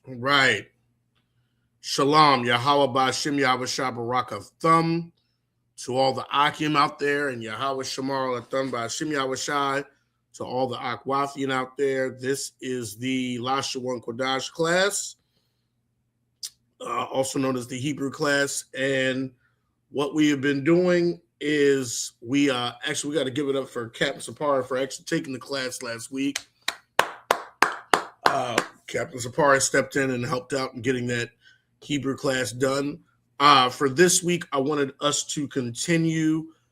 Right. Shalom, Yahweh Ba'Shem Yahweh Shabaraka Thumb to all the Akim out there, and Yahweh Shamar Thumb Ba'Shem Yahweh Shai to all the Akwathian out there. This is the Lashawan Qadash class, also known as the Hebrew class. And what we have been doing is we got to give it up for Captain Sapara for actually taking the class last week. Captain Sapara stepped in and helped out in getting that Hebrew class done. For this week, I wanted us to complete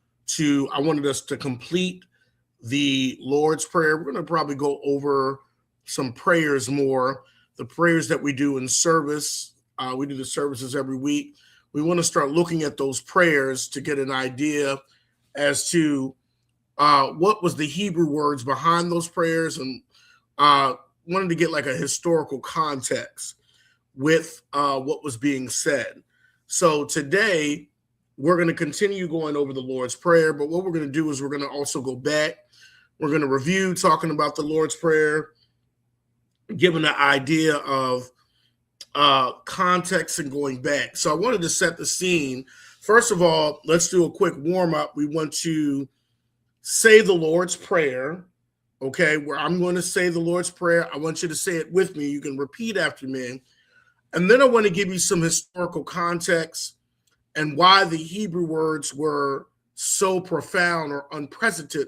the Lord's Prayer. We're going to probably go over some prayers more, the prayers that we do in service. We do the services every week. We want to start looking at those prayers to get an idea as to what was the Hebrew words behind those prayers, and wanted to get like a historical context with what was being said. So today we're going to continue going over the Lord's Prayer, but what we're going to do is we're going to also go back. We're going to review talking about the Lord's Prayer, giving an idea of context and going back. So I wanted to set the scene. First of all, let's do a quick warm-up. We want to say the Lord's Prayer, okay, where I'm going to say the Lord's Prayer. I want you to say it with me. You can repeat after me. And then I want to give you some historical context and why the Hebrew words were so profound or unprecedented.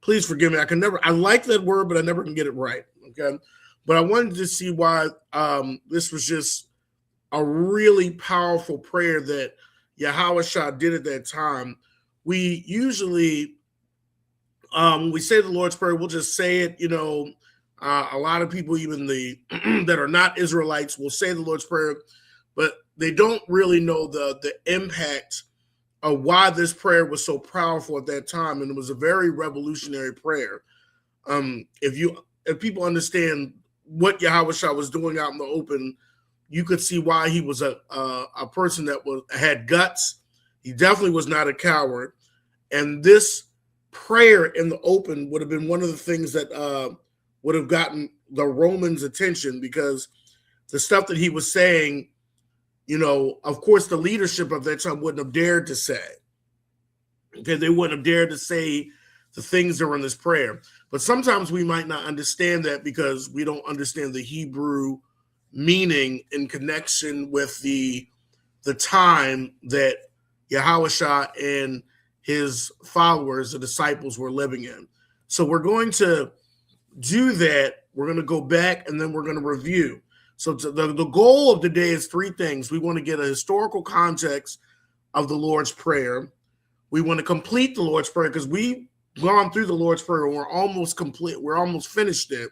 Please forgive me. I like that word, but I never can get it right, okay? But I wanted to see why this was just a really powerful prayer that Yahweh Shah did at that time. We usually, when we say the Lord's Prayer, we'll just say it, a lot of people, even that are not Israelites, will say the Lord's Prayer, but they don't really know the impact of why this prayer was so powerful at that time. And it was a very revolutionary prayer. If people understand what Yahweh Shah was doing out in the open, you could see why he was a person that had guts. He definitely was not a coward. And this prayer in the open would have been one of the things that would have gotten the Romans' attention, because the stuff that he was saying, of course, the leadership of that time wouldn't have dared to say. Okay, they wouldn't have dared to say the things that were in this prayer. But sometimes we might not understand that because we don't understand the Hebrew meaning in connection with the time that Yahweh Shah and his followers, the disciples, were living in. So we're going to do that. We're going to go back and then we're going to review. So the goal of the day is three things. We want to get a historical context of the Lord's Prayer. We want to complete the Lord's Prayer because we've gone through the Lord's Prayer and we're almost complete. We're almost finished it.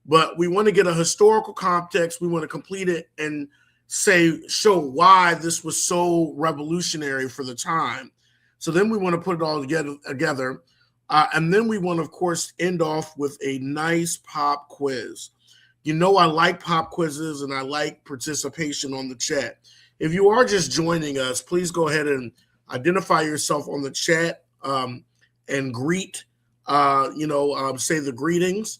But we want to get a historical context. We want to complete it and show why this was so revolutionary for the time. So then we want to put it all together. And then we want to, of course, end off with a nice pop quiz. I like pop quizzes and I like participation on the chat. If you are just joining us, please go ahead and identify yourself on the chat and greet, say the greetings,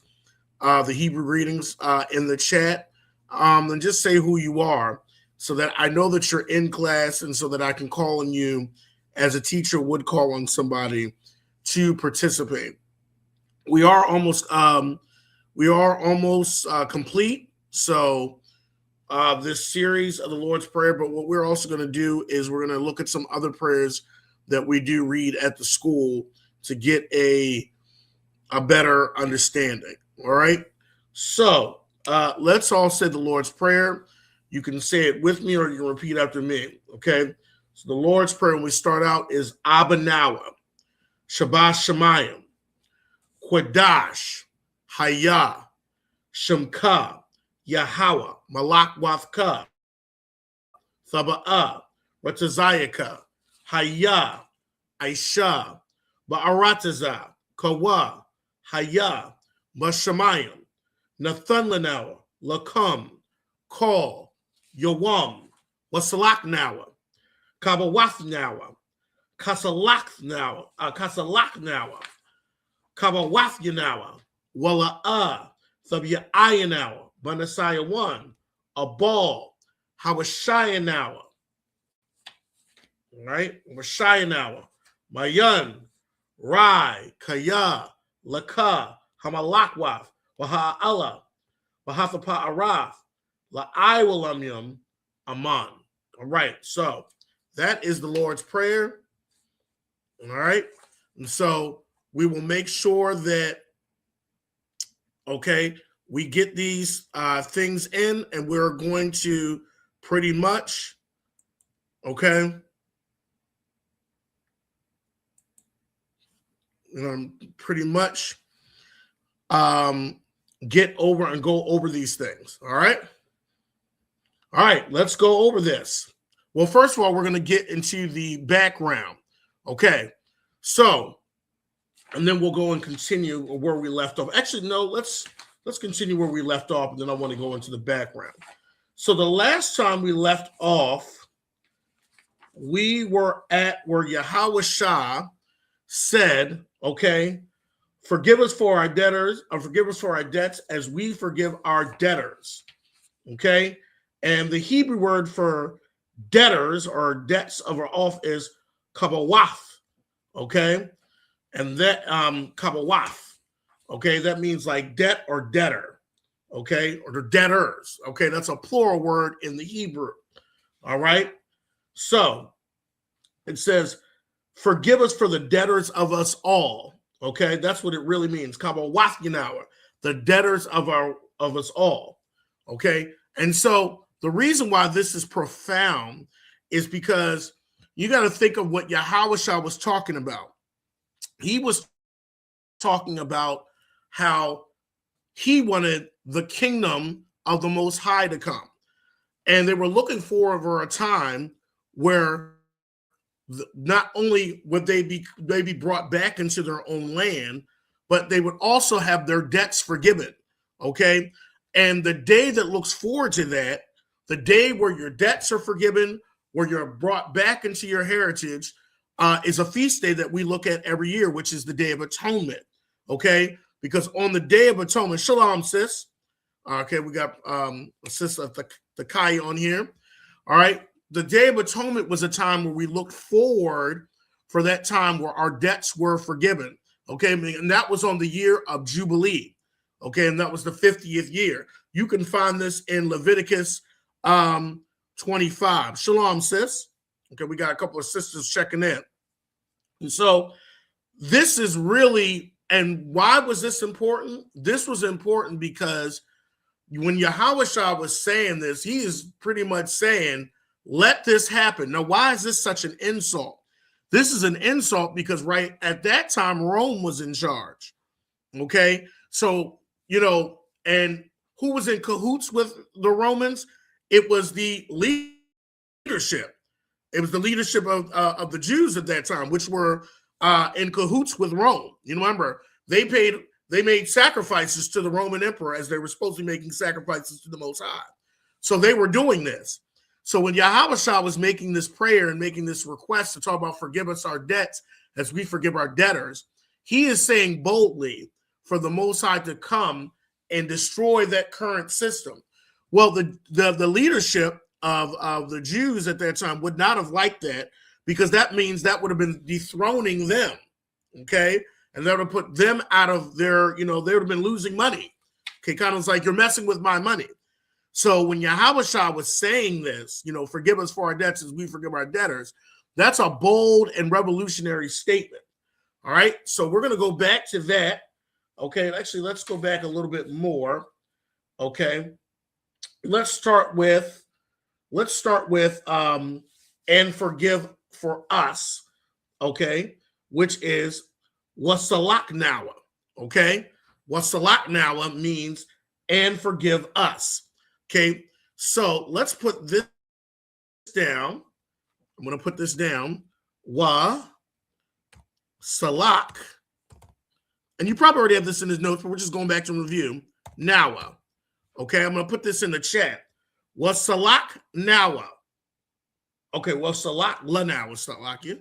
the Hebrew greetings in the chat, and just say who you are so that I know that you're in class and so that I can call on you as a teacher would call on somebody to participate. We are almost complete. So this series of the Lord's Prayer, but what we're also going to do is we're going to look at some other prayers that we do read at the school to get a better understanding. All right. So let's all say the Lord's Prayer. You can say it with me or you can repeat after me. Okay. So the Lord's Prayer, when we start out, is Abanawa, Shabbat Shemayim, Qadash, Hayah, Shemka, Yahweh, Malak Wathka, Thaba'ah, Ratazayaka, Hayah, Aisha, Ba'arataza, Kawa, Hayah, Mashamayim, Nathan Lanawa, Lakam, Kal, Yawam, Wasalaknawa, Kabawathnawa, Kasalaknawa, Kabawathnawa, Wala'ah, Thabia'ayanawa, Lashawan, a ball, Hawashayanawa. All right, Hawashayanawa, Mayan, Rai, Kaya, Laka, Hamalakwath, Waha'ala, Wahathapa Arath, La'aiwalamyam, Aman. All right, so that is the Lord's Prayer. All right, and so we will make sure that, okay, we get these things in, and we're going to pretty much, okay, pretty much get over and go over these things. All right. All right, let's go over this. Well, first of all, we're going to get into the background. Okay. So, and then we'll go and continue where we left off. Actually, no, let's continue where we left off, and then I want to go into the background. So the last time we left off, we were at where Yahweh said, okay, forgive us for our debtors, or forgive us for our debts as we forgive our debtors. Okay. And the Hebrew word for debtors or debts of our off is kabawath. Okay. And that kabawath. Okay. That means like debt or debtor. Okay. Or the debtors. Okay. That's a plural word in the Hebrew. All right. So it says, forgive us for the debtors of us all. Okay. That's what it really means. Kabawath Yanawa, the debtors of us all. Okay. And so the reason why this is profound is because you got to think of what Yahweh was talking about. He was talking about how he wanted the kingdom of the Most High to come. And they were looking for a time where not only would they be brought back into their own land, but they would also have their debts forgiven. Okay. And the day that looks forward to that, the day where your debts are forgiven, where you're brought back into your heritage, is a feast day that we look at every year, which is the Day of Atonement. Okay, because on the Day of Atonement, shalom, sis. Okay, we got sis the Kai on here. All right, the Day of Atonement was a time where we looked forward for that time where our debts were forgiven. Okay, and that was on the year of Jubilee. Okay, and that was the 50th year. You can find this in Leviticus 25. Shalom, sis. Okay, we got a couple of sisters checking in. And so this is really, and why was this important? This was important because when Yahweh was saying this, he is pretty much saying, let this happen. Now, why is this such an insult? This is an insult because right at that time, Rome was in charge. Okay, so, and who was in cahoots with the Romans? It was the leadership. It was the leadership of the Jews at that time, which were in cahoots with Rome. You remember, they made sacrifices to the Roman emperor as they were supposed to be making sacrifices to the Most High. So they were doing this. So when Yahweh was making this prayer and making this request to talk about forgive us our debts as we forgive our debtors, he is saying boldly for the Most High to come and destroy that current system. Well, the leadership of the Jews at that time would not have liked that, because that means that would have been dethroning them, okay? And that would have put them out of their, they would have been losing money. Okay, kind of like, you're messing with my money. So when Yahweh was saying this, forgive us for our debts as we forgive our debtors, that's a bold and revolutionary statement. All right, so we're going to go back to that. Okay, actually, let's go back a little bit more. Okay, let's start with and forgive for us. Okay, which is wasalak nawa. Okay, wasalak nawa means and forgive us. Okay, so let's put this down. I'm going to put this down. Wa salak. And you probably already have this in his notes, but we're just going back to review. Nawa. Okay, I'm going to put this in the chat. Wasalak nawa. Okay, wasalak la nawa salakia.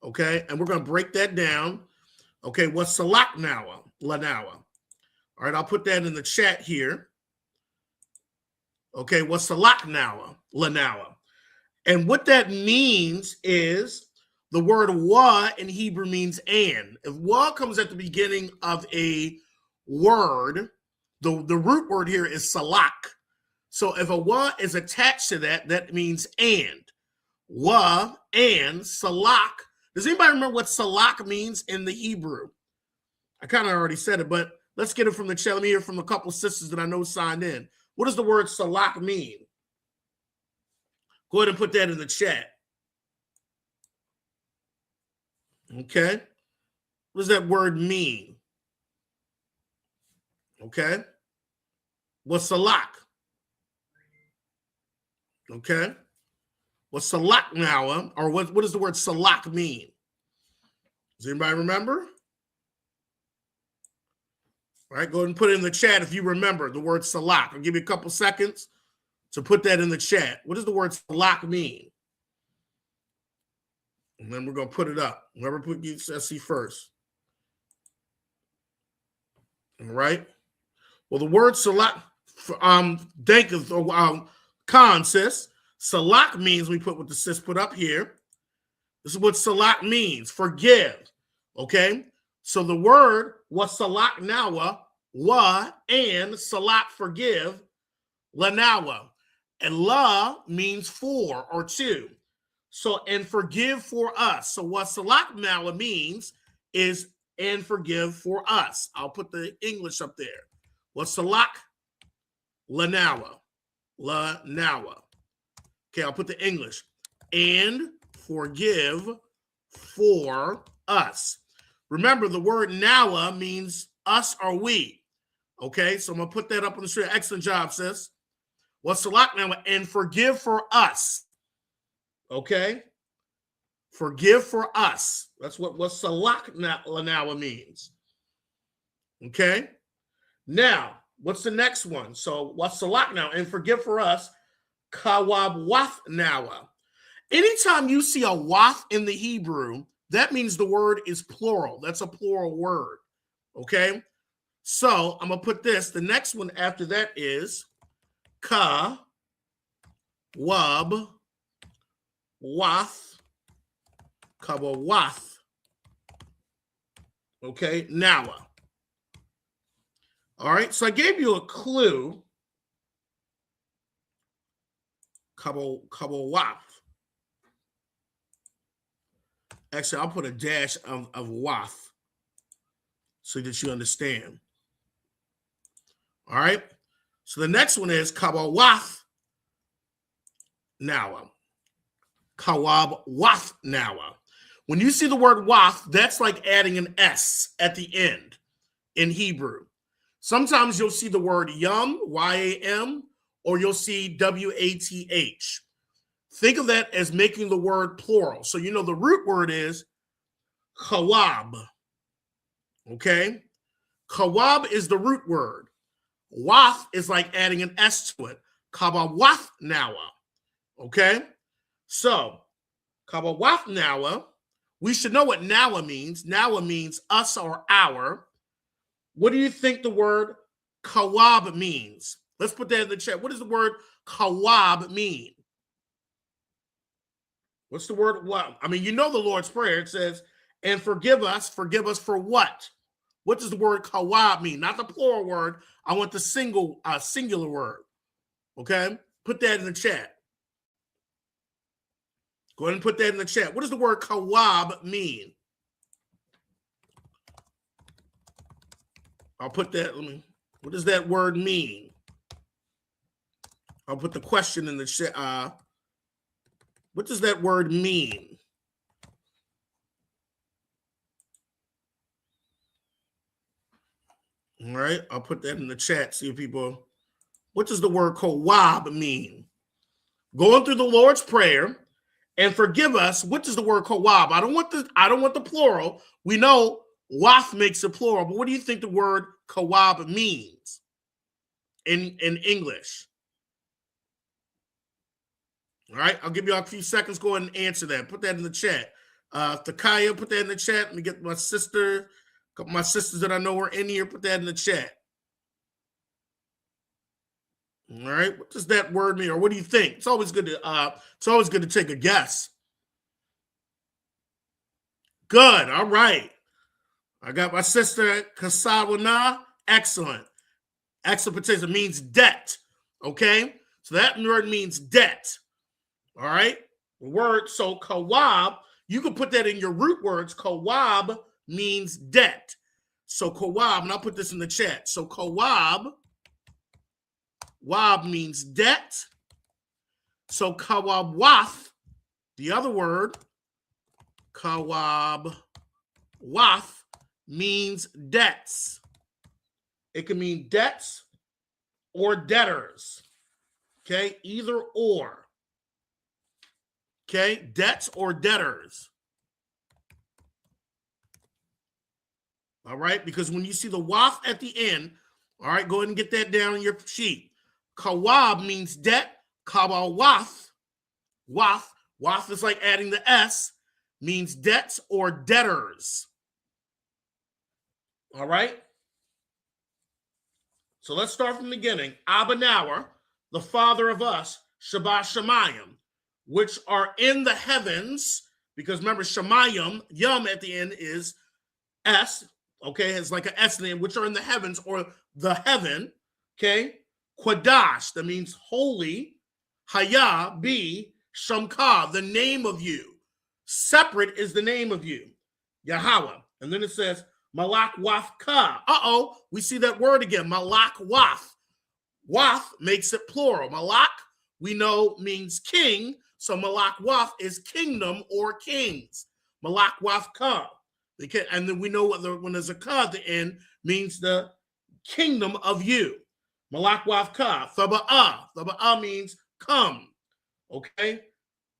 Okay, and we're going to break that down. Okay, wasalak nawa la nawa. All right, I'll put that in the chat here. Okay, what's salaknawa, lanawa? And what that means is the word wa in Hebrew means and. If wa comes at the beginning of a word, the root word here is salak. So if a wa is attached to that, that means and. Wa and salak. Does anybody remember what salak means in the Hebrew? I kind of already said it, but let's get it from the chat. Let me hear from a couple sisters that I know signed in. What does the word salak mean? Go ahead and put that in the chat. Okay. What does that word mean? Okay. What's salak? Okay. What's salak now? Or what does the word salak mean? Does anybody remember? All right, go ahead and put it in the chat if you remember the word salak. I'll give you a couple seconds to put that in the chat. What does the word salak mean? And then we're going to put it up. Whoever put USC first. All right. Well, the word salak, thank you, Khan says, salak means, we put what the sis put up here. This is what salak means, forgive. Okay. So the word was salak nawa, wa, and salak, forgive, lanawa. And la means for or to. So, and forgive for us. So what salak nawa means is and forgive for us. I'll put the English up there. What salak? Lanawa. Lanawa. Okay, I'll put the English. And forgive for us. Remember, the word nawa means us or we. Okay, so I'm going to put that up on the screen. Excellent job, sis. What's salak nawa? And forgive for us. Okay? Forgive for us. That's what salak nawa means. Okay? Now, what's the next one? So, what's salak now? And forgive for us, kawab wath nawa. Anytime you see a wath in the Hebrew, that means the word is plural. That's a plural word. Okay? So, I'm going to put this. The next one after that is ka, wab, wath, kawawath. Okay? Nawa. All right, so I gave you a clue. Kabawaf. Actually, I'll put a dash of waf so that you understand. All right, so the next one is kabawaf nawa. Kawab waf nawa. When you see the word waf, that's like adding an S at the end in Hebrew. Sometimes you'll see the word yum, Y-A-M, or you'll see W-A-T-H. Think of that as making the word plural. So you know the root word is kawab. Okay? Kawab is the root word. Wath is like adding an S to it. Kabawath nawa. Okay? So, kabawath nawa, we should know what nawa means. Nawa means us or our. What do you think the word kawab means? Let's put that in the chat. What does the word kawab mean? What's the word? What? I mean, you know the Lord's Prayer. It says, and forgive us for what? What does the word kawab mean? Not the plural word. I want the singular word. Okay? Put that in the chat. Go ahead and put that in the chat. What does the word kawab mean? I'll put that. What does that word mean? I'll put the question in the chat. What does that word mean? All right, I'll put that in the chat. See if people. What does the word kawab mean? Going through the Lord's Prayer and forgive us. What does the word kawab? I don't want the plural. We know wath makes it plural, but what do you think the word kawab means in English? All right, I'll give you a few seconds. Go ahead and answer that. Put that in the chat. Takaya, put that in the chat. Let me get my sister, a couple of my sisters that I know are in here. Put that in the chat. All right. What does that word mean? Or what do you think? It's always good to take a guess. Good. All right. I got my sister Kasawana. Excellent. Exopotato means debt. Okay. So that word means debt. All right. The word, so kawab, you can put that in your root words. Kawab means debt. So kawab, and I'll put this in the chat. So kawab, wab means debt. So kawab-wath, the other word, kawab-wath, means debts. It can mean debts or debtors. Okay, either or. Okay, debts or debtors. All right, because when you see the waf at the end, all right, go ahead and get that down in your sheet. Kawab means debt. Kawawaf, waf is like adding the S, means debts or debtors. All right. So let's start from the beginning. Abba Nawer, the Father of us, Shabbat Shemayim, which are in the heavens, because remember, Shemayim, yum at the end is S, okay, it's like an S name, which are in the heavens or the heaven, okay? Qadash, that means holy. Haya, be, Shamka, the name of you. Separate is the name of you, Yahweh. And then it says, Malak Waf Ka. We see that word again, Malak Waf. Waf makes it plural. Malak, we know, means king. So Malak Waf is kingdom or kings. Malak Waf Ka. And then we know when there's a ka at the end, means the kingdom of you. Malak Waf Ka. Thaba'ah. Thaba'ah means come. Okay?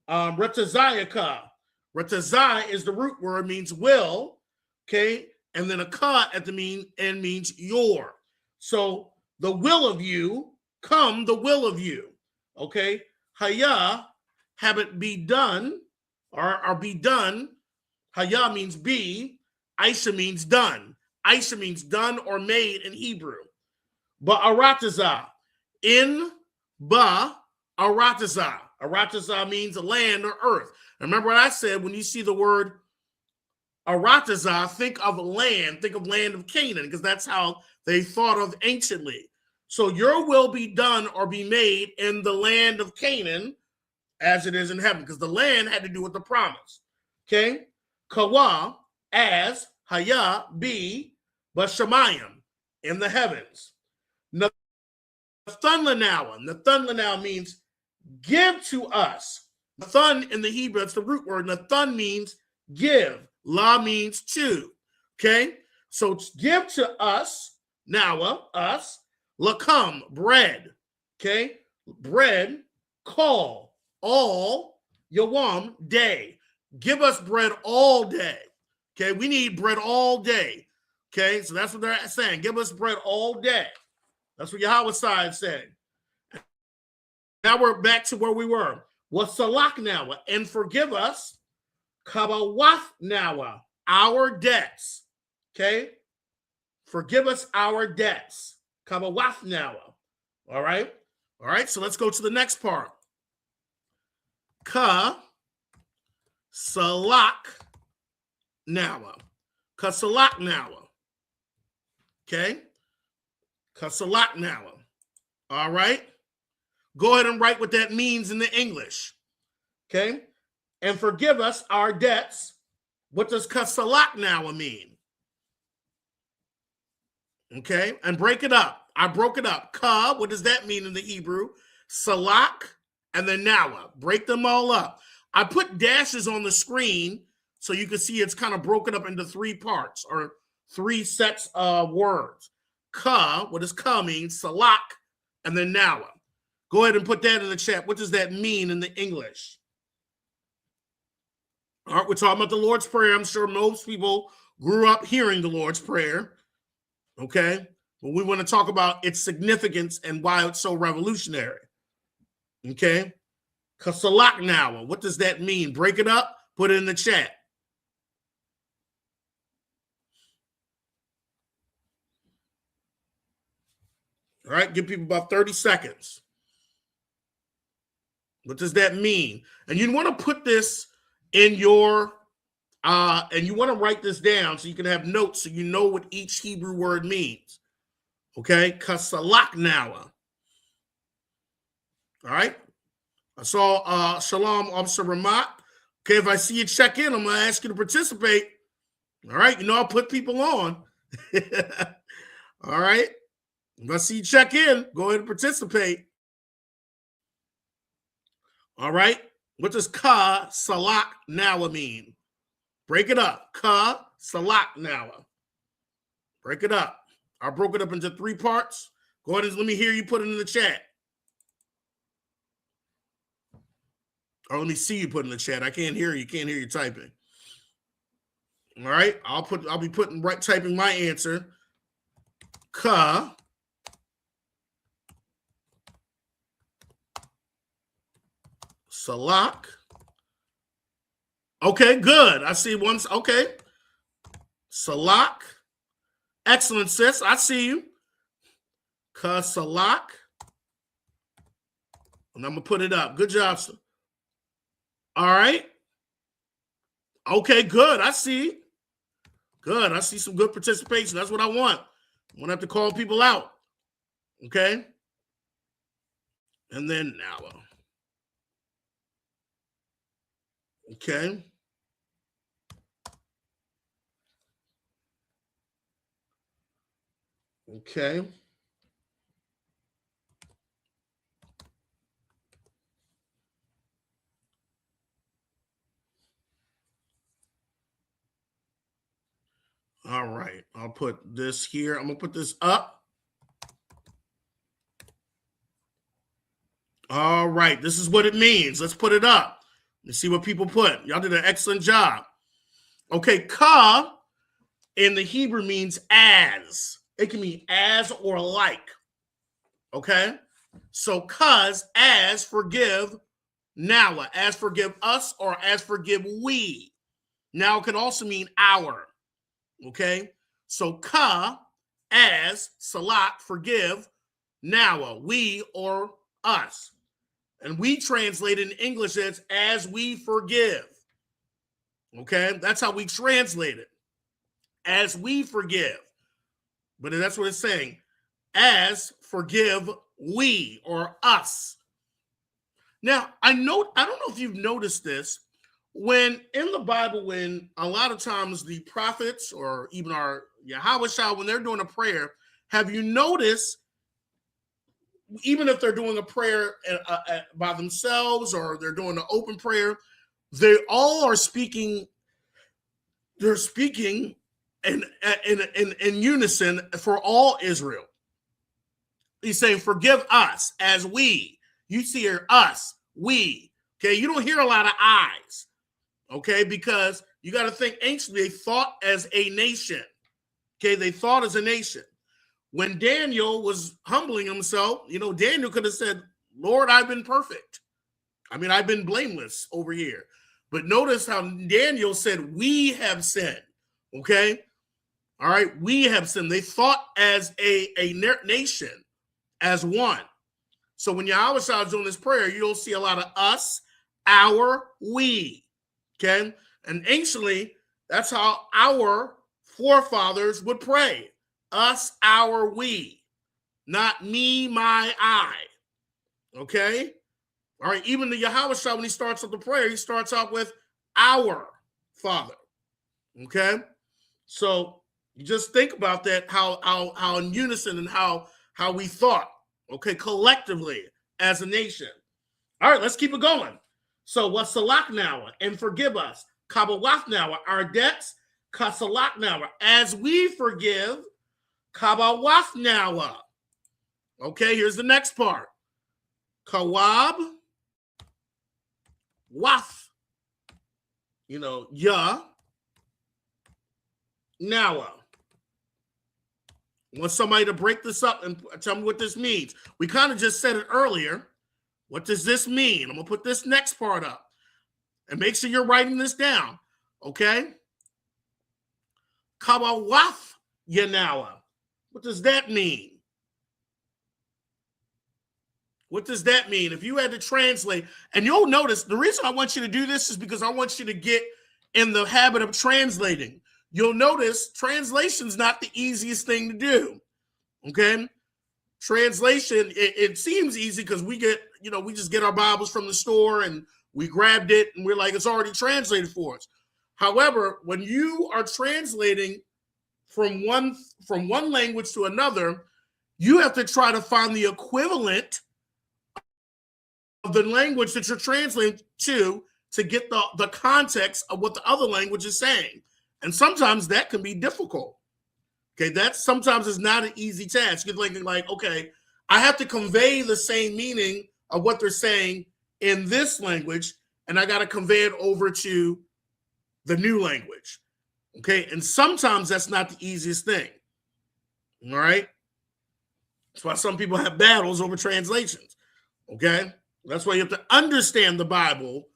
Retazaya Ka. Retazai is the root word, means will. Okay? And then a ka at the end means your. So the will of you, come the will of you. Okay? Haya, have it be done, or be done. Haya means be. Aisha means done. Aisha means done or made in Hebrew. Ba'arataza. In ba'arataza. Arataza means land or earth. Remember what I said, when you see the word Arataza, think of land of Canaan, because that's how they thought of anciently. So your will be done or be made in the land of Canaan as it is in heaven, because the land had to do with the promise. Okay? Kawa, as, haya, be, but Shemayim, in the heavens. Nathun means give to us. Nathun in the Hebrew, it's the root word. Nathun means give. La means to. Okay? So give to us, Nawa, us, lakam, bread. Okay? Bread, call, all, yawam, day. Give us bread all day. Okay? We need bread all day. Okay? So that's what they're saying. Give us bread all day. That's what Yahweh side said. Now we're back to where we were. Wasalak Nawa, and forgive us, Kabawaf Nawa, our debts. Okay? Forgive us our debts. Kabawaf Nawa. All right? All right, so let's go to the next part. Ka Salak Nawa. Kasalak Nawa. Okay? Kasalak Nawa. All right? Go ahead and write what that means in the English. Okay? And forgive us our debts. What does Kasalak Nawa mean? Okay? And break it up. I broke it up. Ka, what does that mean in the Hebrew? Salak, and then Nawa. Break them all up. I put dashes on the screen so you can see it's kind of broken up into three parts or three sets of words. Ka, what does ka mean? Salak, and then Nawa. Go ahead and put that in the chat. What does that mean in the English? All right, we're talking about the Lord's Prayer. I'm sure most people grew up hearing the Lord's Prayer. Okay? But we want to talk about its significance and why it's so revolutionary. Okay? Kasalak Nawa. What does that mean? Break it up. Put it in the chat. All right, give people about 30 seconds. What does that mean? And you want to put this in your, and you want to write this down so you can have notes so you know what each Hebrew word means. Okay, kasalaknawa. All right, I saw Shalom Officer Ramat. Okay, if I see you check in, I'm going to ask you to participate. All right, you know I'll put people on. All right, if I see you check in, go ahead and participate. All right, what does ka salak nawa mean? Break it up. Ka salak nawa. Break it up. I broke it up into 3 parts. Go ahead and let me hear you put it in the chat. Or let me see you put in the chat. I can't hear you. Can't hear you typing. All right. I'll be typing my answer. Ka salak. Okay, good. I see one. Okay. Salak. Excellent, sis. I see you. Ka salak. And I'm going to put it up. Good job, sir. All right. Okay, good. I see. Good. I see some good participation. That's what I want. I want to have to call people out. Okay. And then now. Okay. Okay. All right. I'll put this here. I'm going to put this up. All right. This is what it means. Let's put it up. Let's see what people put. Y'all did an excellent job. Okay. Ka in the Hebrew means as. It can mean as or like. Okay. So cause, as, forgive, now, as forgive us or as forgive we. Now it can also mean our. Okay. So ka, as, salat, forgive, now, we or us. And we translate it in English as we forgive. Okay. That's how we translate it. As we forgive. But that's what it's saying. As forgive we or us. Now, I don't know if you've noticed this, when in the Bible, when a lot of times the prophets or even our Yahweh, when they're doing a prayer, have you noticed, even if they're doing a prayer by themselves or they're doing an open prayer, they all are speaking, they're speaking in unison for all Israel. He's saying, forgive us as we. You see here, us, we. Okay, you don't hear a lot of I's. Okay, because you got to think anciently, they thought as a nation. Okay, they thought as a nation. When Daniel was humbling himself, Daniel could have said, Lord, I've been perfect. I mean, I've been blameless over here. But notice how Daniel said, we have sinned. Okay, all right, we have sinned. They thought as a nation. As one. So when Yahweh is doing this prayer, you don't see a lot of us, our, we. Okay? And anciently, that's how our forefathers would pray. Us, our, we. Not me, my, I. Okay? All right, even the Yahweh, when he starts with the prayer, he starts out with our Father. Okay? So you just think about that, how in unison and how we thought, okay, collectively as a nation. All right, let's keep it going. So what's salak now? And forgive us. Kabawaf now, our debts. Kasalak now, as we forgive. Kabawaf now. Okay, here's the next part. Kawab. Waf. Ya. Now. I want somebody to break this up and tell me what this means. We kind of just said it earlier. What does this mean? I'm going to put this next part up. And make sure you're writing this down. Okay? Kawawaf Yanawa. What does that mean? What does that mean? If you had to translate, and you'll notice the reason I want you to do this is because I want you to get in the habit of translating. You'll notice translation's not the easiest thing to do. Okay? Translation, it seems easy because we just get our Bibles from the store and we grabbed it and we're like, it's already translated for us. However, when you are translating from one language to another, you have to try to find the equivalent of the language that you're translating to get the context of what the other language is saying. And sometimes that can be difficult. Okay, that sometimes is not an easy task. You're thinking like, okay, I have to convey the same meaning of what they're saying in this language, and I got to convey it over to the new language. Okay, and sometimes that's not the easiest thing. All right, that's why some people have battles over translations. Okay, that's why you have to understand the Bible.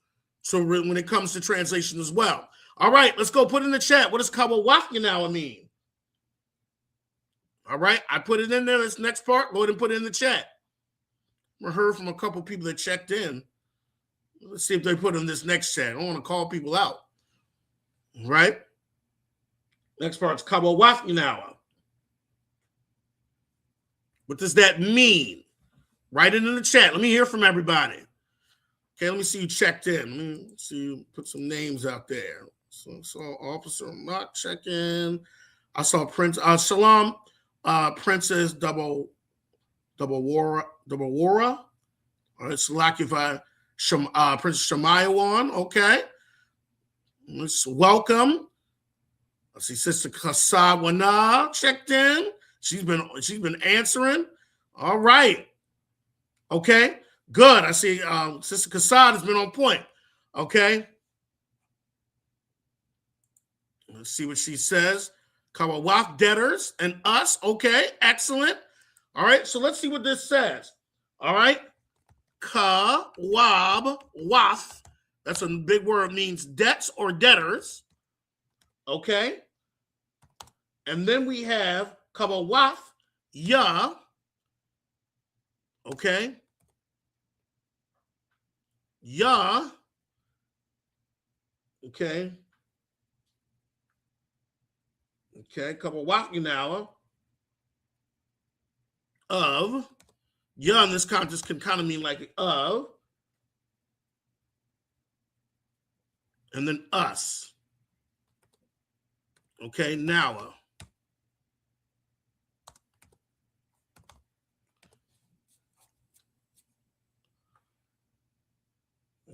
So when it comes to translation as well. All right, let's go put in the chat. What does Kawawakinawa mean? All right, I put it in there. This next part, go ahead and put it in the chat. I heard from a couple people that checked in. Let's see if they put in this next chat. I don't want to call people out. All right. Next part's Kawawakinawa. What does that mean? Write it in the chat. Let me hear from everybody. Okay, let me see you checked in. Let me see you put some names out there. So Officer Mark check in. I saw Prince Shalom, Princess Double Wara. All right, Salakiva Princess Shemayawan. Okay. Let's welcome. I see Sister Kasawana checked in. She's been answering. All right. Okay. Good. I see Sister Kassad has been on point. Okay. Let's see what she says. Kawawaf debtors and us. Okay. Excellent. All right. So let's see what this says. All right. Kawab waf. That's a big word. Means debts or debtors. Okay. And then we have Kawawaf ya. Okay. Ya. Okay. Okay. Kawawakinawa. Of. Ya in this context can kind of mean like of. And then us. Okay. Nawa.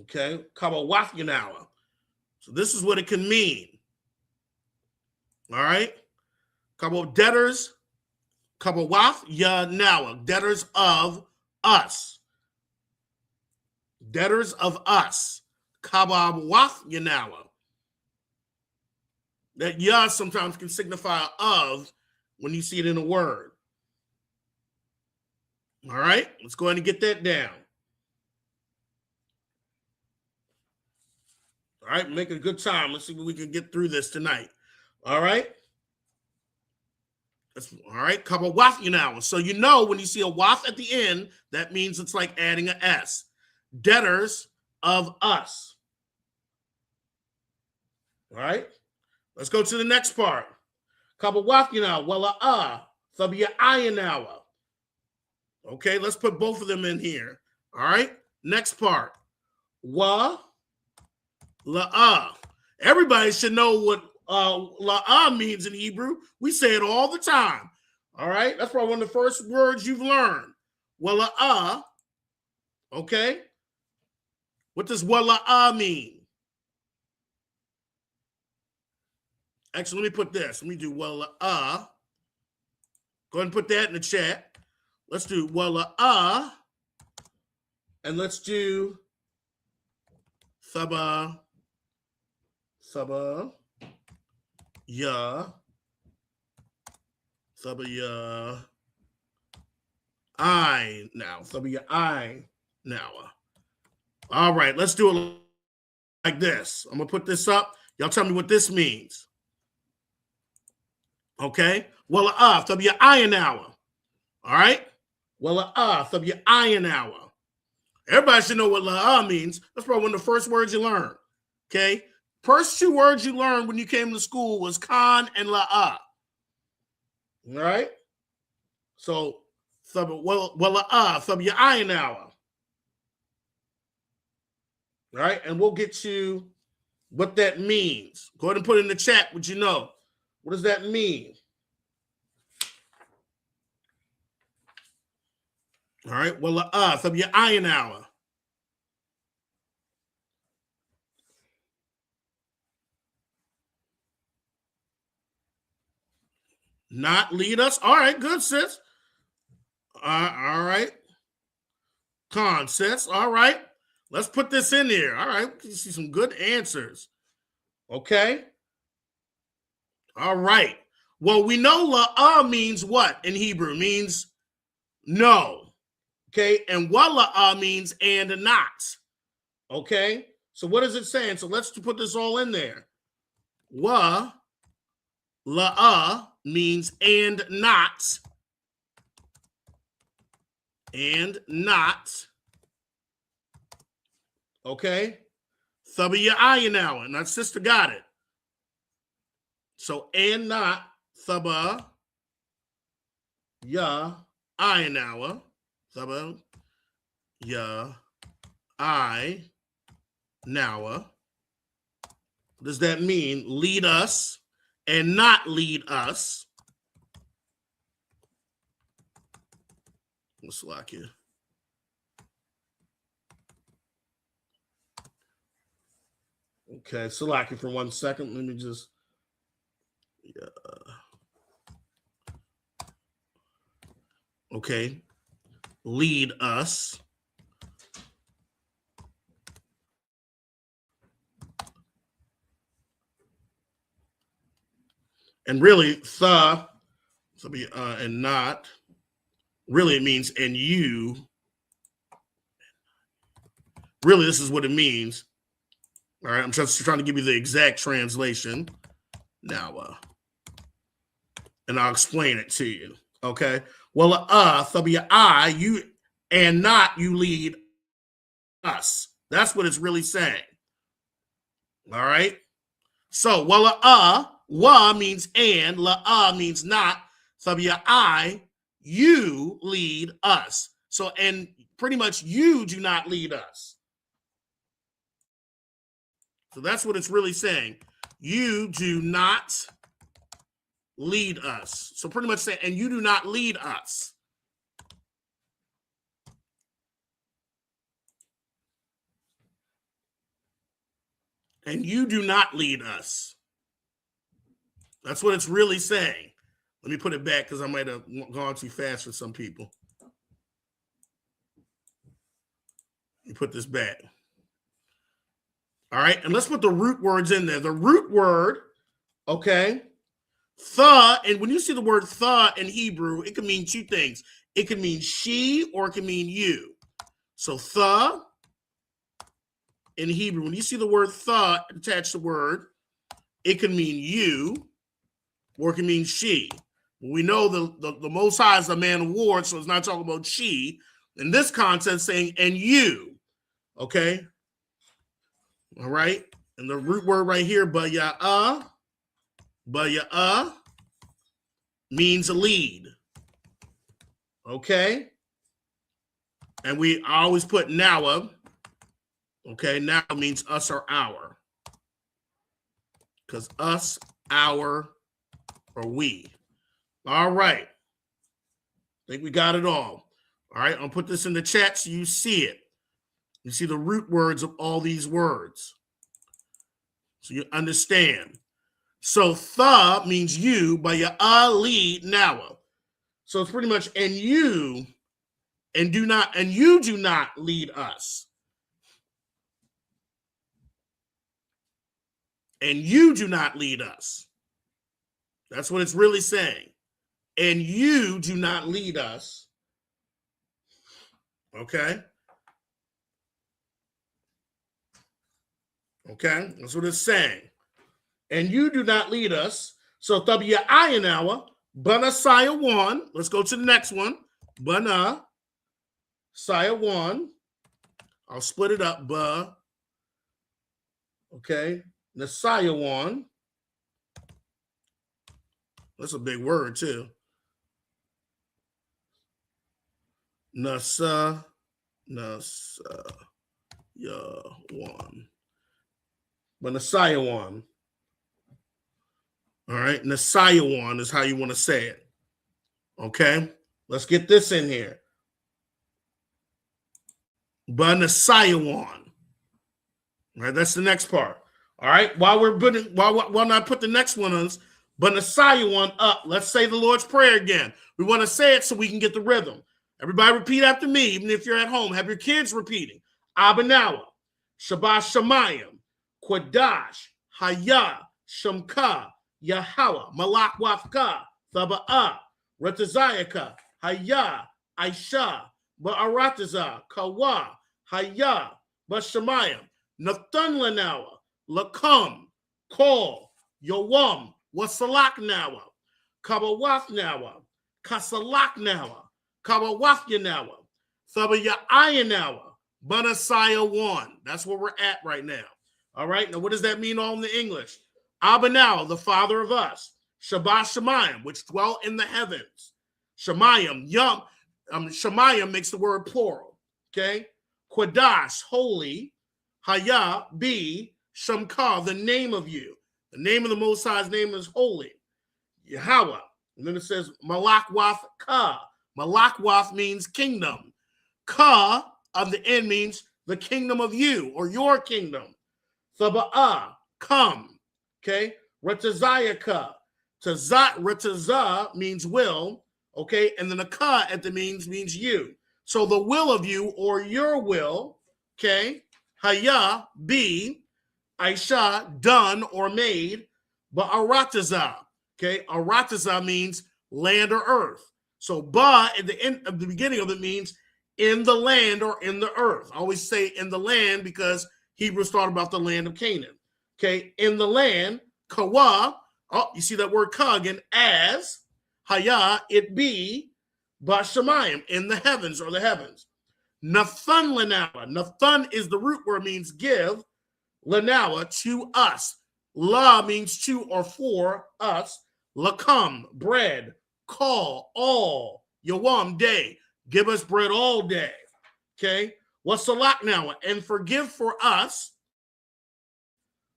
Okay, Kawawakinawa. So this is what it can mean. All right, debtors, Kawawaf Yanawa, debtors of us. Debtors of us. Kawawaf Yanawa. That ya sometimes can signify of when you see it in a word. All right, let's go ahead and get that down. All right, making a good time. Let's see what we can get through this tonight. All right. All right, Kawawakinawa. So you know when you see a waf at the end, that means it's like adding an S. Debtors of us. All right. Let's go to the next part. Kawawakinawa, wala'a, thabiya'ayanawa. Okay, let's put both of them in here. All right. Next part. Wa. La'ah. Everybody should know what la'ah means in Hebrew. We say it all the time. All right? That's probably one of the first words you've learned. Wala'ah. Okay? What does wala'ah mean? Actually, let me put this. Let me do wala'ah. Go ahead and put that in the chat. Let's do wala'ah. And let's do Saba. Saba ya I now. Saba ya I now. All right, let's do it like this. I'm gonna put this up. Y'all tell me what this means. Okay. Saba ya I now. All right. Saba ya I now. Everybody should know what la'ah means. That's probably one of the first words you learn. Okay? First two words you learned when you came to school was kan and la'ah. All right? So, la'ah, ayin hour. All right? And we'll get to what that means. Go ahead and put it in the chat what you know. What does that mean? All right? ayin hour. Not lead us. All right, good, sis. All right. Con, sis. All right. Let's put this in here. All right. You see some good answers. Okay. All right. Well, we know la'ah means what in Hebrew? Means no. Okay. And wala'ah means and not. Okay. So what is it saying? So let's put this all in there. La'ah means and not. And not. Okay. Ayin hour. And that sister got it. So and not ayin hour. Ayin hour. What does that mean? Lead us and not lead us. What's like here? Okay, Salaki for 1 second. Let me just. Yeah. Okay. Lead us. And really, and not. Really, it means and you. Really, this is what it means. All right, I'm just trying to give you the exact translation now, and I'll explain it to you. Okay. Well, you and not you lead us. That's what it's really saying. All right. So, wa means and, la'ah means not. You lead us. So, and pretty much you do not lead us. So that's what it's really saying. You do not lead us. So pretty much saying, and you do not lead us. And you do not lead us. That's what it's really saying. Let me put it back because I might have gone too fast for some people. Let me put this back. All right, and let's put the root words in there. The root word, okay, and when you see the word in Hebrew, it can mean two things. It can mean she or it can mean you. So in Hebrew, when you see the word attached to the word, it can mean you or it can mean she. We know the Most High is a man of war, so it's not talking about she. In this context, saying and you, okay? All right, and the root word right here, baya'ah means lead. Okay, and we always put nawa. Okay, now means us or our, because us, our, or we. All right, I think we got it all. All right, I'll put this in the chat so you see it. You see the root words of all these words. So you understand. So means you, by your lead nawa. So it's pretty much and you do not lead us. And you do not lead us. That's what it's really saying. And you do not lead us. Okay. Okay, that's what it's saying. And you do not lead us. So ayin hour, bana saya one. Let's go to the next one. Bana saya one. I'll split it up. Ba. Okay. Lashawan. That's a big word too. Nasa. Yawan. But Lashawan. All right. Lashawan is how you want to say it. Okay. Let's get this in here. Banasayawan. All right, that's the next part. All right, while not put the next one on, Banasayawan up. Let's say the Lord's Prayer again. We want to say it so we can get the rhythm. Everybody repeat after me, even if you're at home. Have your kids repeating. Abanawa, Shabbat Shemayim, Qadash, Haya, Shamka, Yahweh, Malak Wafka, Thaba'ah, Retazayaka, Haya, Aisha, Ba'arataza, Kawa, Haya, Bashamayim, Nathan Lanawa, Lakam, Call, Yowam, Wasalak Nawa, Kabawaf Nawa, Kasalak Nawa, Kabawaf Yanawa, Thabaya Ayanawa, Banasaya 1. That's where we're at right now. All right. Now, what does that mean all in the English? Abanawa, the Father of us. Shabbat Shemayim, which dwell in the heavens. Shemayim, Yum. Shemayim makes the word plural. Okay. Qadash, holy. Haya, be. Shamka, the name of you. The name of the Most High's name is holy. Yahweh. And then it says Malakwath Ka. Malakwath means kingdom. Ka of the end means the kingdom of you or your kingdom. Thaba'ah, come. Okay. Retazayaka. Retazah means will. Okay. And then a ka at the means you. So the will of you or your will. Okay. Haya, be. Aisha, done or made. Ba'arataza. Okay. Arataza means land or earth. So ba at the end of the beginning of it means in the land or in the earth. I always say in the land because Hebrews thought about the land of Canaan. Okay, in the land, kawa. Oh, you see that word ka again, as haya, it be, bashamayim, in the heavens or the heavens. Nathan lanawa. Nathan is the root word, means give. Lanawa, to us. La means to or for us. Lakam, bread. Call, all. Yawam, day. Give us bread all day. Okay. Wasalak now, and forgive for us.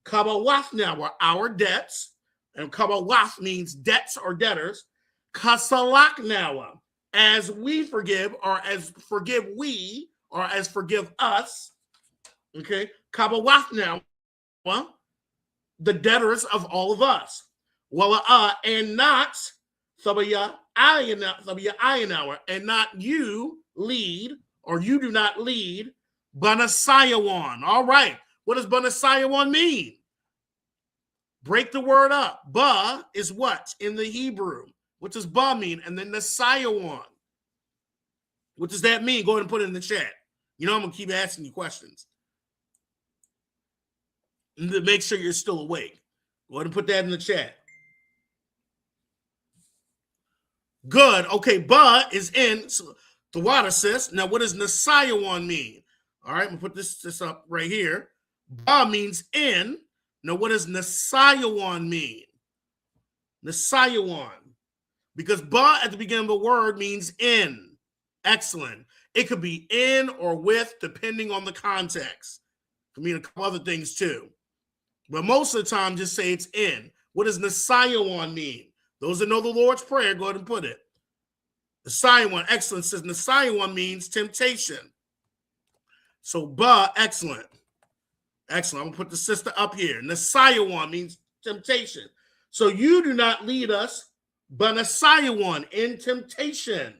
Kabawaf now, our debts. And kabawaf means debts or debtors. Kasalak now, as we forgive, or as forgive we, or as forgive us. Okay. Kabawaf now, the debtors of all of us. And not Sabaya Ayanawa, and not you lead, or you do not lead, Banasayawan. All right. What does Banasayawan mean? Break the word up. Ba is what in the Hebrew? What does ba mean? And then Nasayawan. What does that mean? Go ahead and put it in the chat. You know I'm going to keep asking you questions. And to make sure you're still awake. Go ahead and put that in the chat. Good. Okay, ba is in. So the water says. Now, what does Nasayawan mean? All right, I'm going to put this up right here. Ba means in. Now, what does Nasayawan mean? Nasayawan. Because ba at the beginning of the word means in. Excellent. It could be in or with, depending on the context. It can mean a couple other things too. But most of the time, just say it's in. What does Nasayawan mean? Those that know the Lord's Prayer, go ahead and put it. Nasayawan, excellent, says Nasayawan means temptation. So, ba, excellent. Excellent. I'm going to put the sister up here. Nasayawan means temptation. So, you do not lead us, but Nasayawan, in temptation.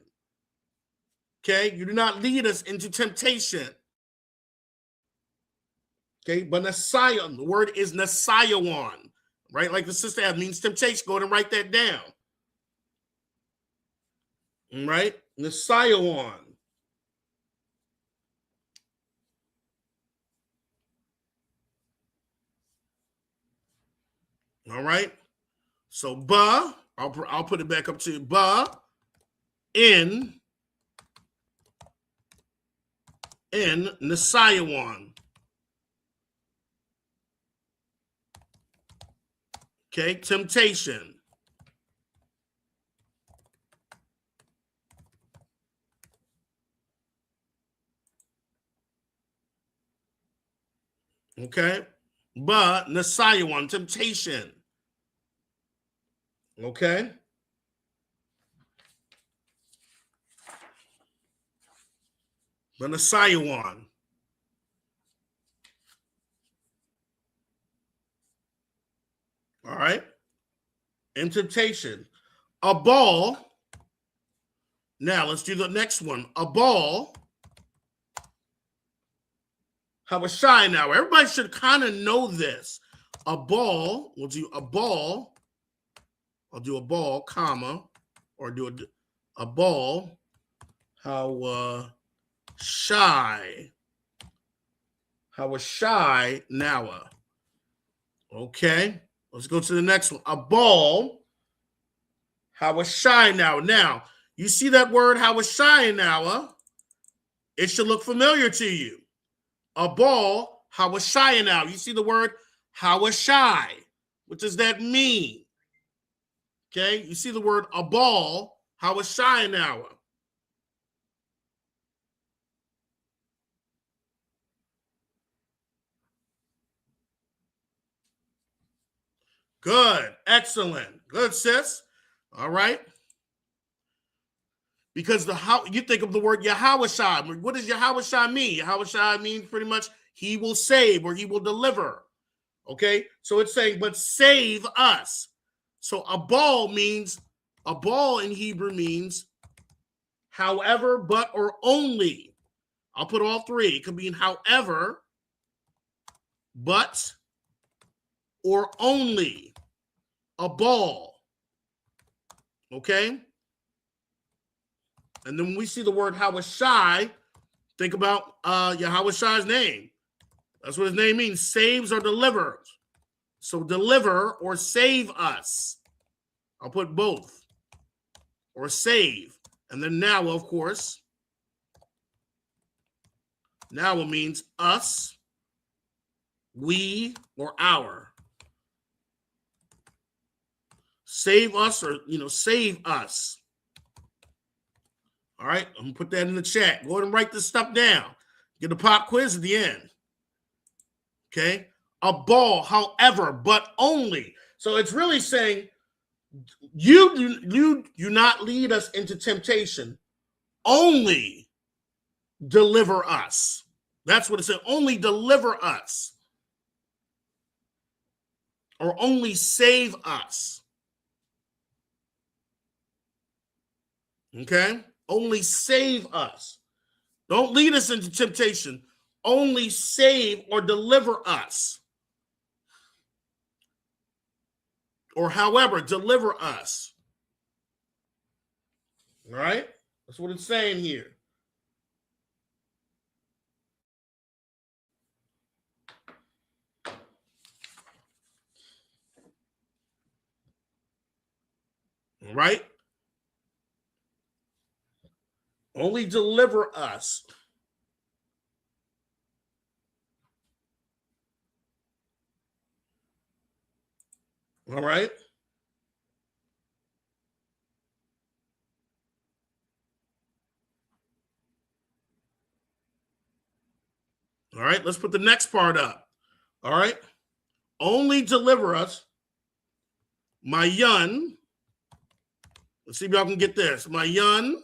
Okay? You do not lead us into temptation. Okay? But Nasayawan, the word is Nasayawan. Right? Like the sister has, means temptation. Go ahead and write that down. All right? Nasayawan. All right? So, ba, I'll put it back up to ba, in and Lashawan. Okay, temptation. Okay, but Lashawan, temptation. Okay. But Lashawan. All right. And temptation. A ball. Now let's do the next one. A ball. Have a shy now. Everybody should kind of know this. A ball. We'll do a ball. I'll do a ball, comma, or do a ball. How shy. How a shy now. Okay. Let's go to the next one. A ball. How a shy now. Now, you see that word, how a shy now? It should look familiar to you. A ball, how a shy now. You see the word, how a shy. What does that mean? Okay, you see the word a ball, how a shy now. Good, excellent, good, sis. All right. Because you think of the word Yahawashai. What does Yahawashai mean? Yahawashai means pretty much he will save or he will deliver. Okay, so it's saying, but save us. So a ball in Hebrew means however, but, or only. I'll put all three. It could mean however, but, or only. A ball. Okay? And then when we see the word Hawashai, think about Yahawashai's name. That's what his name means. Saves or delivers. So deliver or save us. I'll put both. Or save. And then now, of course. Now it means us, we, or our. Save us or, save us. All right, I'm going to put that in the chat. Go ahead and write this stuff down. Get a pop quiz at the end. Okay? A ball, however, but only. So it's really saying, you do not lead us into temptation. Only deliver us. That's what it said. Only deliver us. Or only save us. Okay? Only save us. Don't lead us into temptation. Only save or deliver us. Or however, deliver us. All right? That's what it's saying here. All right? Only deliver us. All right? All right, let's put the next part up. All right? Only deliver us. My yun. Let's see if y'all can get this. My yun.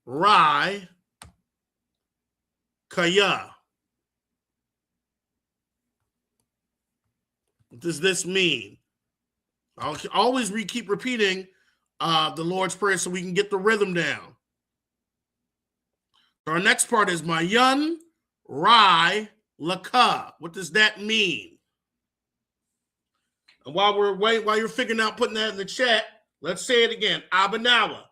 Rai. Kaya. What does this mean? I'll always keep repeating the Lord's Prayer so we can get the rhythm down. Our next part is Mayun Rai Laka. What does that mean? And while you're figuring out putting that in the chat, let's say it again. Abanawa,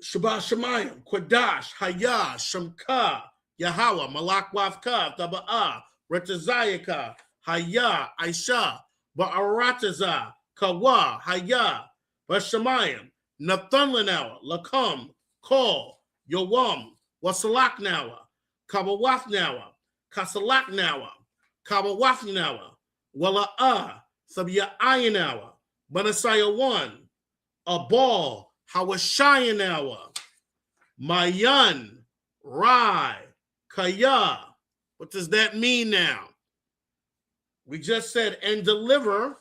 Shabbat Shemayim, Qadash, Hayah, Shamka, Yahweh, Malak Wafka, Taba'ah, Retazayaka, Hayah, Aisha, Ba'arataza, Kawa, Hayah, Bashamayim, Nathan Lanawa, Lakam, Call, Yowam, Wasalaknawa, Kabawafnawa, Kasalaknawa, Kabawafnawa, Wala'a, Sabya Ayanawa, Banasaya 1, Abal, Hawashayanawa, Mayan, Rai, Kaya. What does that mean now? We just said, and deliver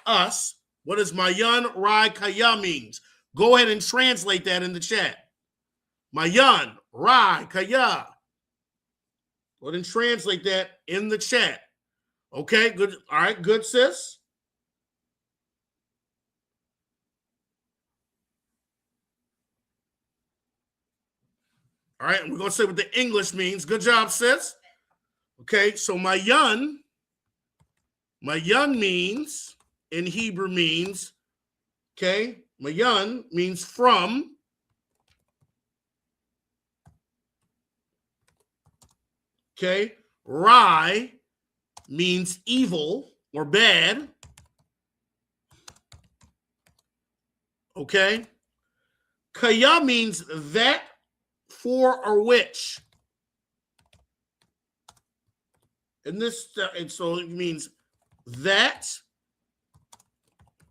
us. What does Mayan, Rai, Kaya means? Go ahead and translate that in the chat. Mayan, Rai, Kaya. Go ahead and translate that in the chat. Okay, good. All right, good, sis. All right, and we're going to say what the English means. Good job, sis. Okay, so Mayan means, in Hebrew means, okay, Mayan means from. Okay, Rai means evil or bad. Okay, Kaya means that, for, or which. And so it means that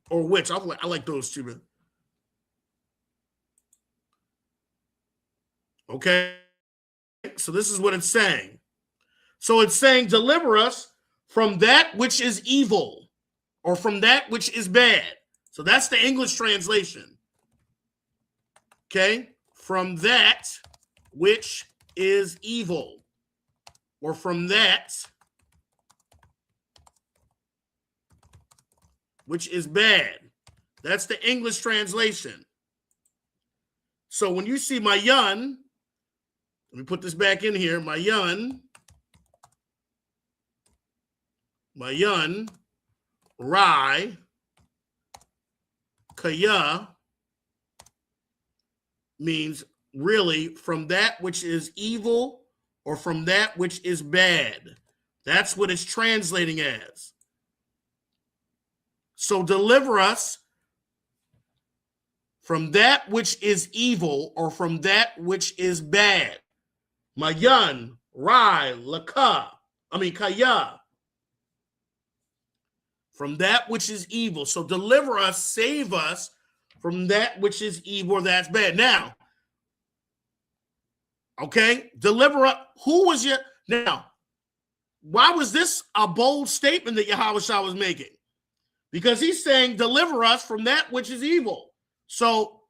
or which. I like those two, man. Okay, so this is what it's saying. So it's saying, deliver us from that which is evil or from that which is bad. So that's the English translation. Okay, from that which is evil or from that which is bad. That's the English translation. So when you see Mayan, let me put this back in here. Mayan, Rai, Kaya means really from that which is evil or from that which is bad. That's what it's translating as. So deliver us from that which is evil or from that which is bad. Mayan, Rai, Kaya. From that which is evil. So deliver us, save us from that which is evil or that's bad. Now, okay, deliver us. Who was your... Now, why was this a bold statement that Yahushua was making? Because he's saying, deliver us from that which is evil. So,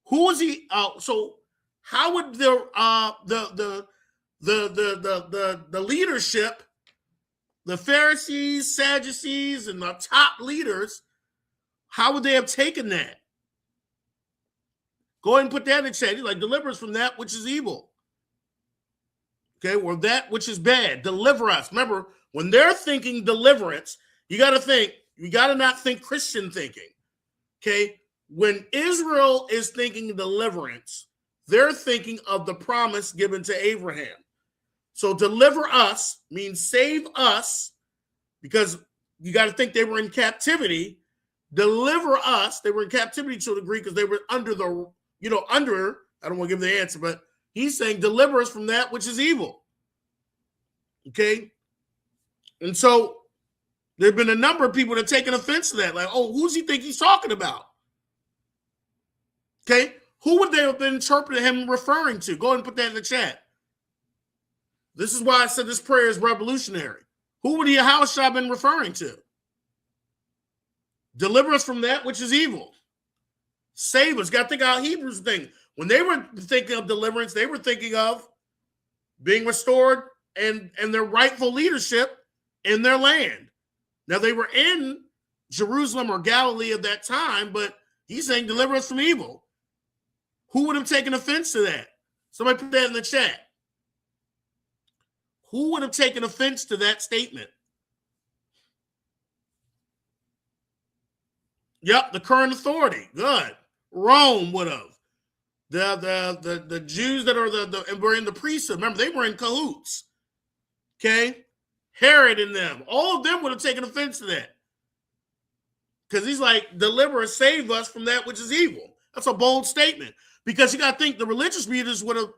who was he? So, how would the leadership, the Pharisees, Sadducees, and the top leaders, how would they have taken that? Go ahead and put that in the chat. He's like, deliver us from that which is evil. Okay, or that which is bad. Deliver us. Remember, when they're thinking deliverance, you got to not think Christian thinking. Okay, when Israel is thinking deliverance, they're thinking of the promise given to Abraham. So deliver us means save us, because you got to think they were in captivity. Deliver us. They were in captivity to a degree because they were under, I don't want to give the answer, but he's saying deliver us from that which is evil. Okay. And so there have been a number of people that have taken offense to that. Like, oh, who's he think he's talking about? Okay. Who would they have been interpreting him referring to? Go ahead and put that in the chat. This is why I said this prayer is revolutionary. Who would Yahushua have been referring to? Deliver us from that which is evil. Save us. Got to think how Hebrews think. When they were thinking of deliverance, they were thinking of being restored and their rightful leadership in their land. Now, they were in Jerusalem or Galilee at that time, but he's saying deliver us from evil. Who would have taken offense to that? Somebody put that in the chat. Who would have taken offense to that statement? Yep, the current authority. Good. Rome would have. The Jews that are were in the priesthood. Remember, they were in cahoots. Okay? Herod and them. All of them would have taken offense to that. Because he's like, deliver us, save us from that which is evil. That's a bold statement. Because you got to think the religious leaders would have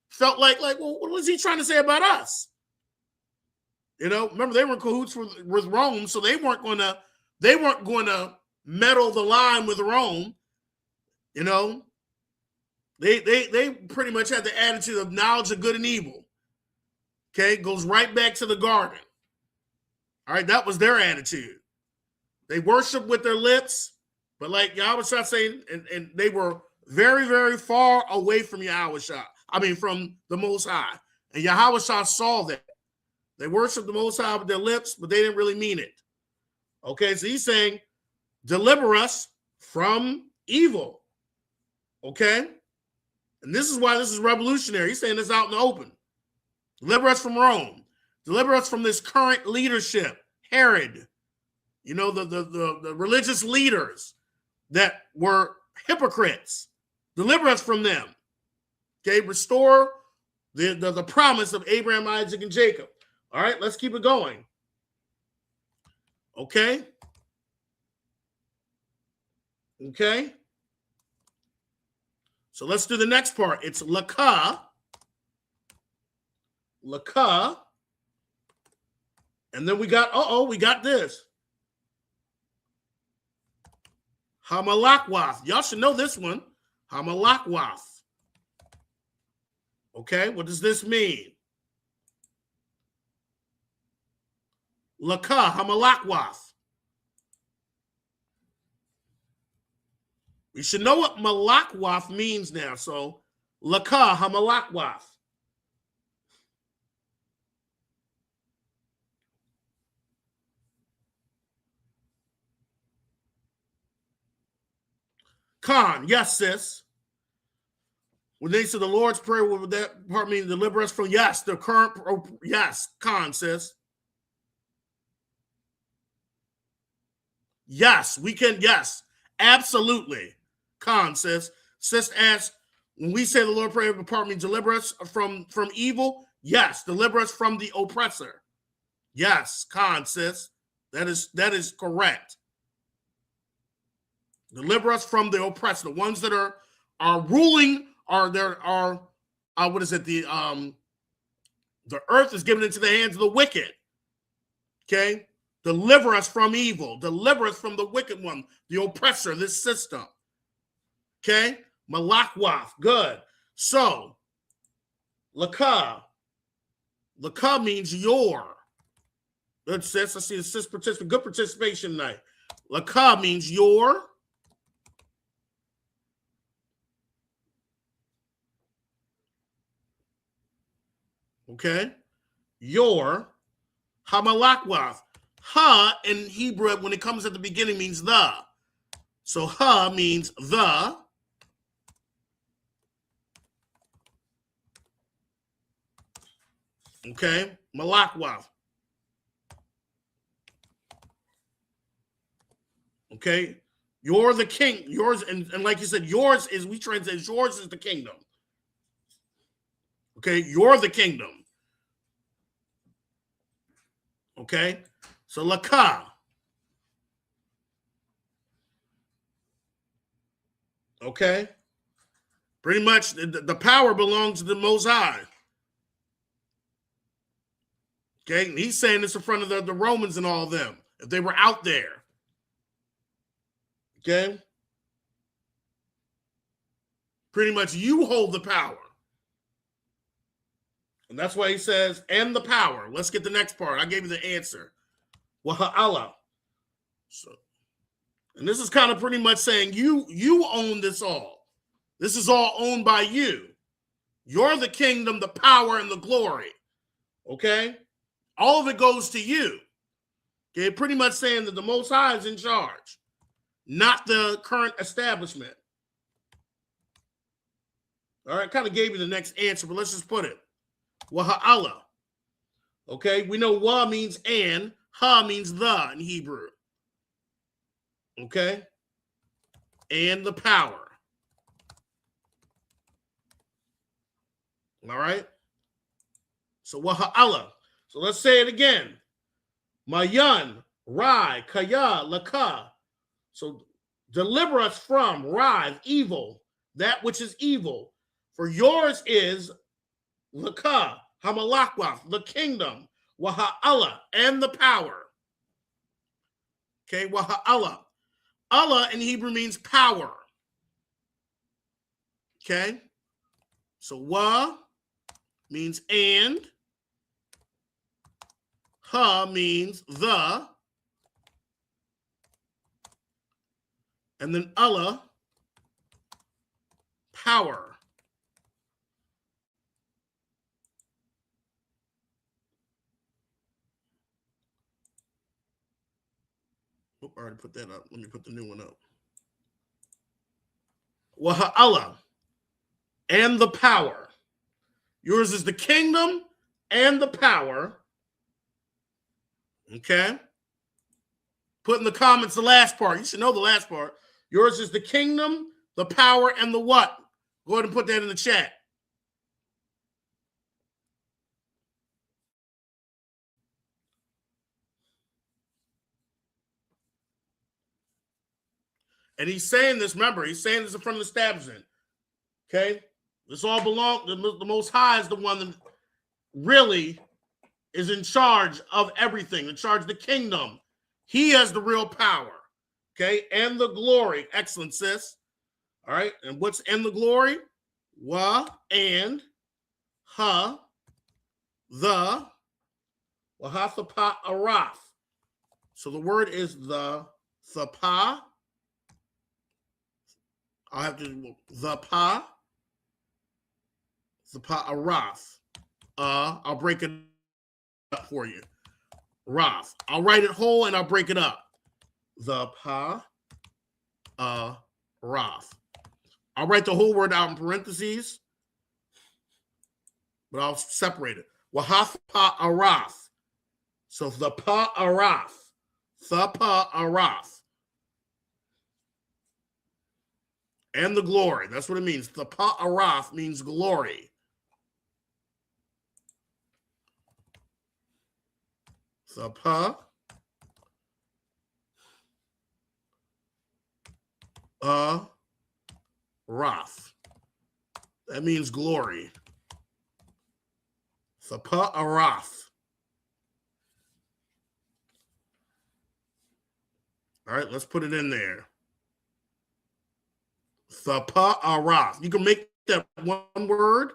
felt like, well, what was he trying to say about us? Remember they were in cahoots with Rome, so they weren't going to meddle the line with Rome. They pretty much had the attitude of knowledge of good and evil. Okay, goes right back to the garden. All right, that was their attitude. They worshiped with their lips, but like Yahweh Shah saying, and they were very, very far away from Yahweh Shah. From the Most High. And Yahweh Shah saw that. They worshiped the Most High with their lips, but they didn't really mean it. Okay, so he's saying, deliver us from evil. Okay? And this is why this is revolutionary. He's saying this out in the open. Deliver us from Rome. Deliver us from this current leadership. Herod. The religious leaders that were hypocrites. Deliver us from them. Okay, restore the promise of Abraham, Isaac, and Jacob. All right, let's keep it going. Okay. So let's do the next part. It's Lakah. And then we got this. Hamalakwath. Y'all should know this one. Hamalakwath. Okay, what does this mean? Lakah, Hamalakwath. We should know what Malakwath means now. So, Lakah, Hamalakwath. Khan, yes, sis. When they said the Lord's Prayer, what would that part mean? Deliver us from, yes, the current, yes, Khan, sis. Yes, we can, yes, absolutely. Khan, sis. Sis asks, when we say the Lord's Prayer, what part means deliver us from evil? Yes, deliver us from the oppressor. Yes, Khan, sis. That is correct. Deliver us from the oppressor, the ones that are ruling. The earth is given into the hands of the wicked. Okay, deliver us from evil. Deliver us from the wicked one, the oppressor, this system. Okay, Malakwath, good. So, Lakah means your. Good sis. I see the sis participant. Good participation tonight. Lakah means your. Okay, your. Hamalakwath. Ha in Hebrew, when it comes at the beginning, means the. So ha means the. Okay, Malakwath. Okay, you're the king. Yours, and like you said, yours is, we translate, yours is the kingdom. Okay, you're the kingdom. Okay, so Lakah. Okay, pretty much the power belongs to the Most High. Okay, and he's saying this in front of the Romans and all of them, if they were out there. Okay, pretty much you hold the power. And that's why he says, and the power. Let's get the next part. I gave you the answer. Waha'ala. So, and this is kind of pretty much saying you own this all. This is all owned by you. You're the kingdom, the power, and the glory. Okay? All of it goes to you. Okay? Pretty much saying that the Most High is in charge, not the current establishment. All right, kind of gave you the next answer, but let's just put it. Waha'ala. Okay, we know wa means and, ha means the in Hebrew. Okay, and the power. All right, so waha'ala. So let's say it again. Mayan, Rai, Kaya, Laka. So deliver us from Rai, evil, that which is evil. For yours is the ka, hamalakwath, the kingdom, waha'ala, and the power. Okay, waha'ala. Allah in Hebrew means power. Okay, so wa means and, ha means the, and then Allah, power. Oh, I already put that up. Let me put the new one up. Waha'ala, and the power. Yours is the kingdom and the power. Okay? Put in the comments the last part. You should know the last part. Yours is the kingdom, the power, and the what? Go ahead and put that in the chat. And he's saying this, remember, he's saying this in front of the establishment. Okay? This all belongs, the Most High is the one that really is in charge of everything, in charge of the kingdom. He has the real power. Okay? And the glory. Excellent, sis. All right? And what's in the glory? Wa, and, ha, the, wahathapa araf. So the word is the thapa. I'll have to the pa araf. I'll break it up for you. Raf. I'll write it whole and I'll break it up. The pa raf. I'll write the whole word out in parentheses, but I'll separate it. Wahath pa araf. So the pa araf. The pa araf. And the glory. That's what it means. The pa'araf means glory. The pa'araf. That means glory. The pa'araf. All right, let's put it in there. Thapa'araf. You can make that one word.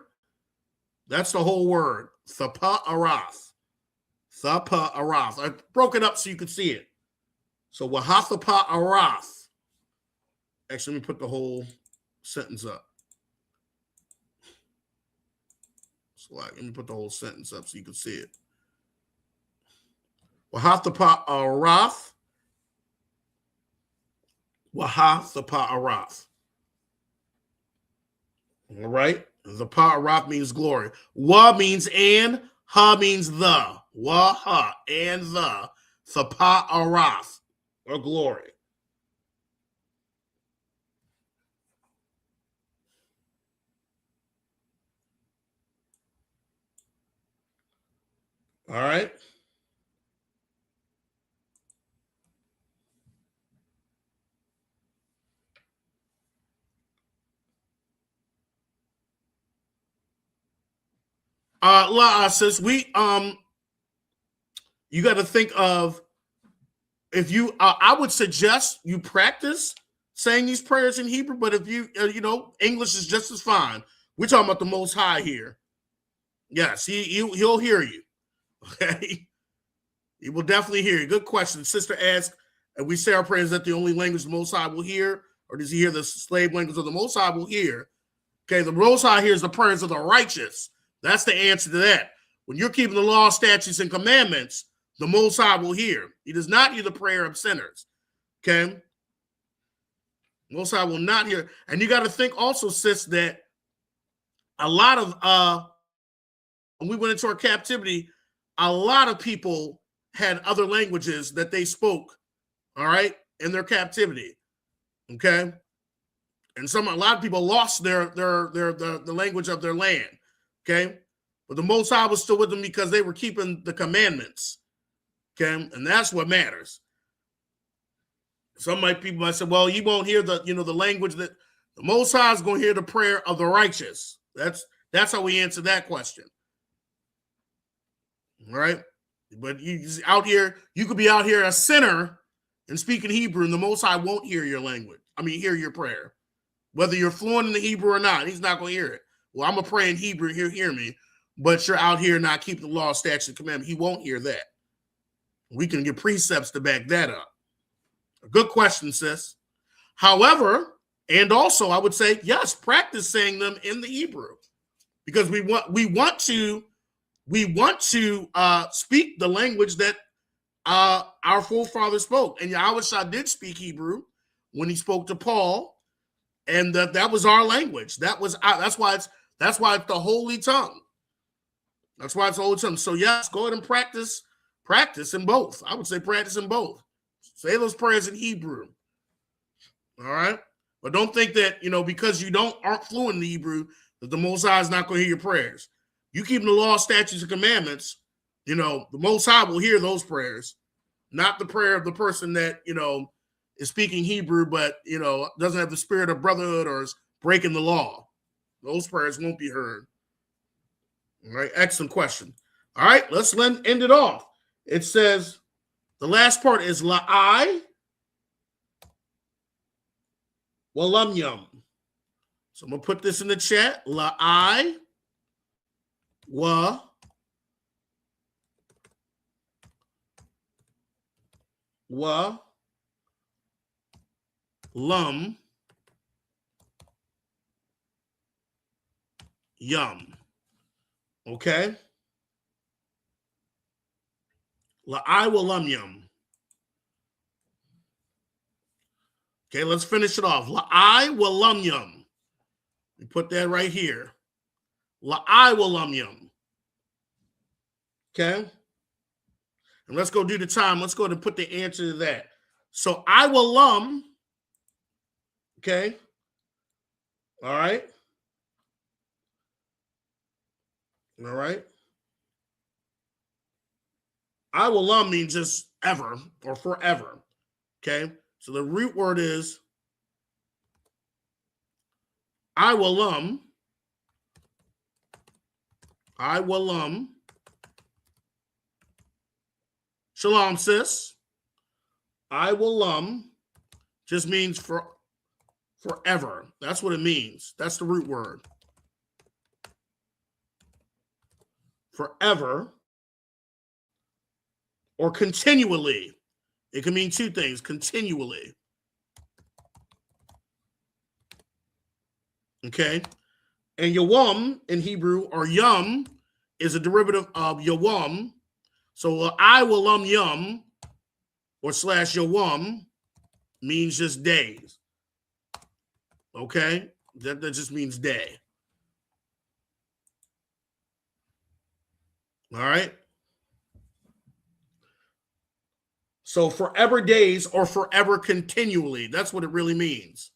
That's the whole word. Thapa'araf. Thapa'araf. I broke it up so you could see it. So wahathapa'araf. Actually, let me put the whole sentence up. So let me put the whole sentence up so you can see it. Wahathapa'araf. Wahathapa'araf. All right. The pa'araf means glory. Wa means and. Ha means the. Wa, ha, and the. Pa'araf, or glory. All right. Sis, you got to think of, if you, I would suggest you practice saying these prayers in Hebrew, but if you, English is just as fine. We're talking about the Most High here. Yes, he'll hear you. Okay, he will definitely hear you. Good question. Sister asked, and we say our prayers that the only language the Most High will hear, or does he hear the slave language of the Most High will hear? Okay, the Most High hears the prayers of the righteous. That's the answer to that. When you're keeping the law, statutes, and commandments, the Most High will hear. He does not hear the prayer of sinners. Okay? Most High will not hear. And you got to think also, sis, that a lot of, when we went into our captivity, a lot of people had other languages that they spoke, all right, in their captivity. Okay? And a lot of people lost the language of their land. Okay, but the Most High was still with them because they were keeping the commandments. Okay, and that's what matters. Some people might say, "Well, you won't hear the language that The Most High is going to hear the prayer of the righteous. That's how we answer that question. All right? But you out here, you could be out here a sinner and speaking Hebrew, and the Most High won't hear your language. Hear your prayer. Whether you're fluent in the Hebrew or not, he's not going to hear it. Well, I'm going to pray in Hebrew, he'll hear me, but you're out here not keeping the law, statutes, and commandments. He won't hear that. We can get precepts to back that up. A good question, sis. However, and also I would say, yes, practice saying them in the Hebrew, because we want to speak the language that our forefathers spoke. And Yahushua did speak Hebrew when he spoke to Paul, and that was our language. That's why it's the holy tongue. That's why it's the holy tongue. So yes, go ahead and practice in both. I would say practice in both. Say those prayers in Hebrew. All right, but don't think that because you aren't fluent in the Hebrew that the Most High is not going to hear your prayers. You keep the law, statutes, and commandments. The Most High will hear those prayers, not the prayer of the person that is speaking Hebrew, but doesn't have the spirit of brotherhood or is breaking the law. Those prayers won't be heard. All right, excellent question. All right, let's end it off. It says the last part is la'ai walam yum. So I'm gonna put this in the chat. La'ai wa lum yum. Okay. La'ai wa lum yum. Okay, let's finish it off. La'ai wa lum yum. We put that right here. La'ai wa lum yum. Okay. And let's go do the time. Let's go ahead and put the answer to that. So I will lum. Okay. All right. All right. I will lum means just ever or forever. Okay. So the root word is I will lum. I will lum. Shalom, sis. I will lum just means forever. That's what it means. That's the root word. Forever or continually. It can mean two things, continually. Okay. And yawam in Hebrew, or yum, is a derivative of yawam. So I will yum or / yawam means just days. Okay. That just means day. All right. So forever days or forever continually. That's what it really means.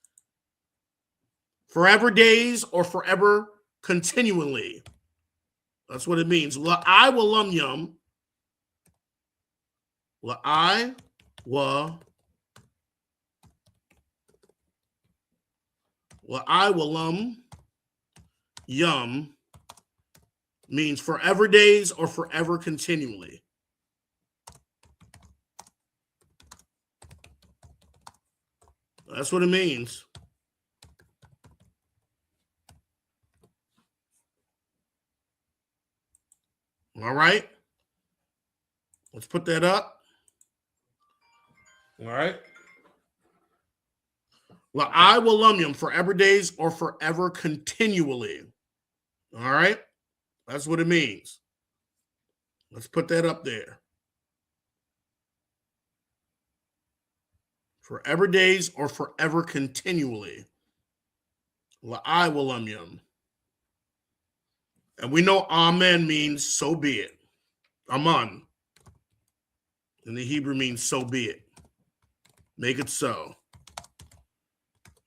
Forever days or forever continually. That's what it means. La'ai wa yum. La'ai wa yum means forever days or forever continually. That's what it means. All right. Let's put that up. All right. Well, I will yum forever days or forever continually. All right. That's what it means. Let's put that up there. Forever days or forever continually. La'ai wa yum. And we know amen means so be it. Aman. In the Hebrew means so be it. Make it so.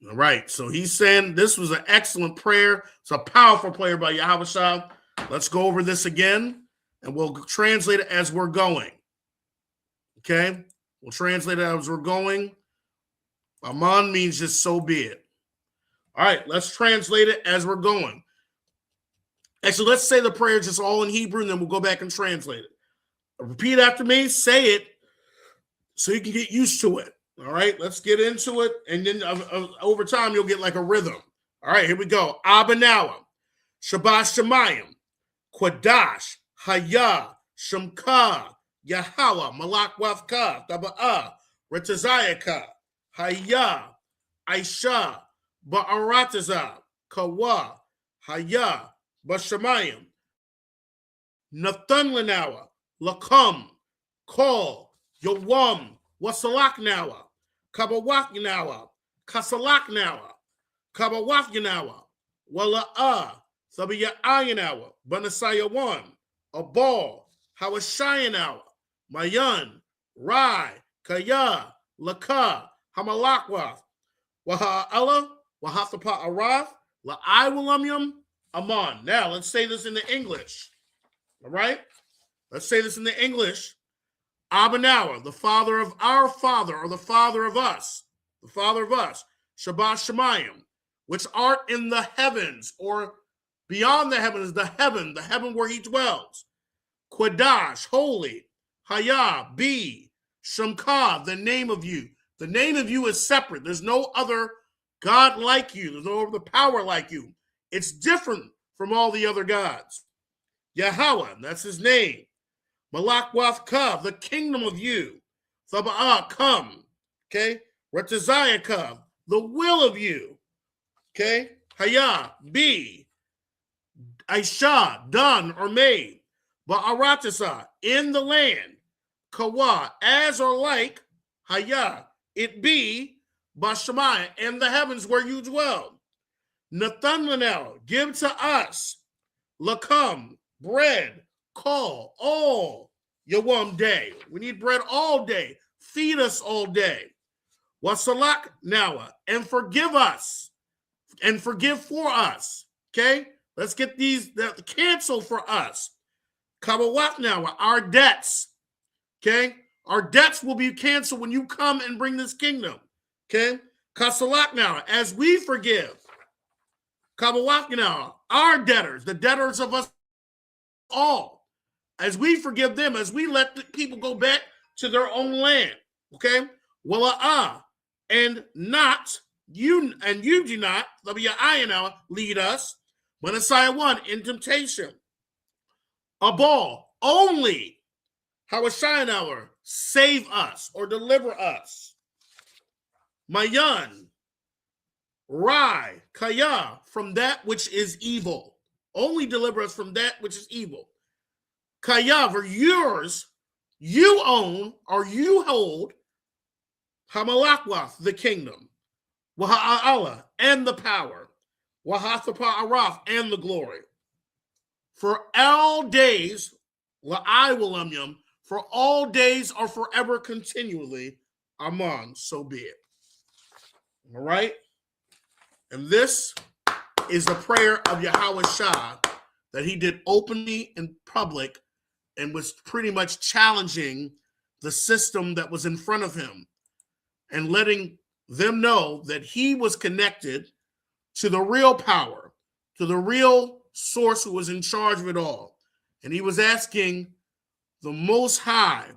All right. So he's saying this was an excellent prayer. It's a powerful prayer by Yahushua. Let's go over this again, and we'll translate it as we're going. Okay? We'll translate it as we're going. Aman means just so be it. All right, let's translate it as we're going. Actually, let's say the prayer just all in Hebrew, and then we'll go back and translate it. Repeat after me. Say it so you can get used to it. All right, let's get into it. And then over time, you'll get like a rhythm. All right, here we go. Abanawa, Shabbat Shemayim, Qadash, Haya, Shemka, Yahweh, Malak Wafka, Taba'ah, Retazayaka, Haya, Aisha, Ba'arataza, Kawa, Haya, Bashamayim, Nathan Lanawa, Lakam, Call, Yawam, Wasalak Nawa, Kabawak Nawa, Kasalak Nawa, Kabawak Nawa, Wala'ah, Sabiya Ayanawa, Banasayawan, Abal, Hawashayanawa, Mayan, Rai, Kaya, Laka, Hamalakwa, Waha'ala, Wahathapa Araf, La'aiwalamyam, Aman. Now, let's say this in the English. All right? Let's say this in the English. Abanawa, the father of our father, or the father of us, Shabbat Shemayim, which art in the heavens, or beyond the heavens, the heaven where he dwells. Qadash, holy. Haya, be. Shemka, the name of you. The name of you is separate. There's no other God like you. There's no other power like you. It's different from all the other gods. Yahweh, that's his name. Malak Wafka, the kingdom of you. Thaba'ah, come. Okay? Retazayaka, the will of you. Okay? Haya, be. Aisha, done or made. Ba'aratasa, in the land. Kawa, as or like. Haya, it be. Bashamaya, in the heavens where you dwell. Nathan Lanel, give to us. Lakam, bread. Call all Yawam day. We need bread all day. Feed us all day. Wasalak Nawa, and forgive us. And forgive for us. Okay? Let's get these canceled for us. Kabawak Nawa, our debts. Okay? Our debts will be canceled when you come and bring this kingdom. Okay? Kasalak Nawa, as we forgive. Kabawak Nawa, our debtors, the debtors of us all. As we forgive them, as we let the people go back to their own land. Okay? Wala'ah, and not you, and you do not, lead us, but Messiah in temptation. Abal, only, Hawashayanawa, save us or deliver us. Mayan, Rai, Kaya, from that which is evil. Only deliver us from that which is evil. Kaya, for yours, you own or you hold Hamalakwath, the kingdom, Waha'ala, and the power, Wahathapa Araf, and the glory. For all days, La'aiwalamyam, for all days are forever continually, Aman, so be it. All right? And this is the prayer of Yahweh Shah that he did openly in public and was pretty much challenging the system that was in front of him and letting them know that he was connected to the real power, to the real source who was in charge of it all. And he was asking the Most High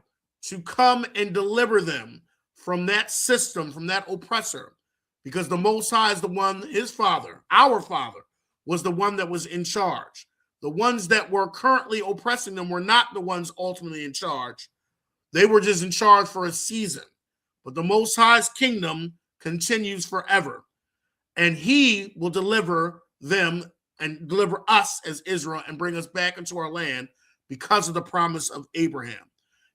to come and deliver them from that system, from that oppressor, because the Most High is the one, his father, our father, was the one that was in charge. The ones that were currently oppressing them were not the ones ultimately in charge. They were just in charge for a season. But the Most High's kingdom continues forever. And he will deliver them and deliver us as Israel and bring us back into our land because of the promise of Abraham.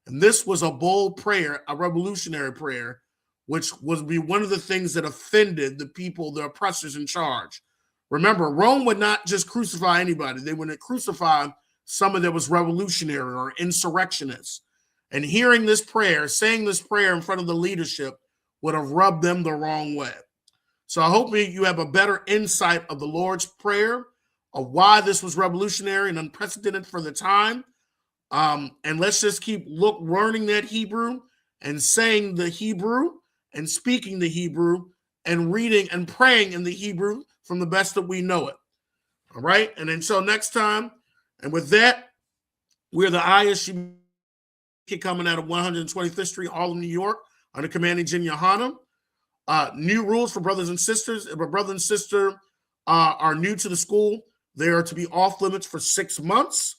And this was a bold prayer, a revolutionary prayer, which would be one of the things that offended the people, the oppressors in charge. Remember, Rome would not just crucify anybody. They would crucify someone that was revolutionary or insurrectionists. And hearing this prayer, saying this prayer in front of the leadership would have rubbed them the wrong way. So I hope you have a better insight of the Lord's Prayer, of why this was revolutionary and unprecedented for the time. And let's just keep learning that Hebrew and saying the Hebrew and speaking the Hebrew and reading and praying in the Hebrew from the best that we know it. All right. And until next time, and with that, we're the ISU coming out of 125th Street, Harlem, New York, under commanding Jen Yohana. New rules for brothers and sisters. If a brother and sister are new to the school, they are to be off limits for 6 months.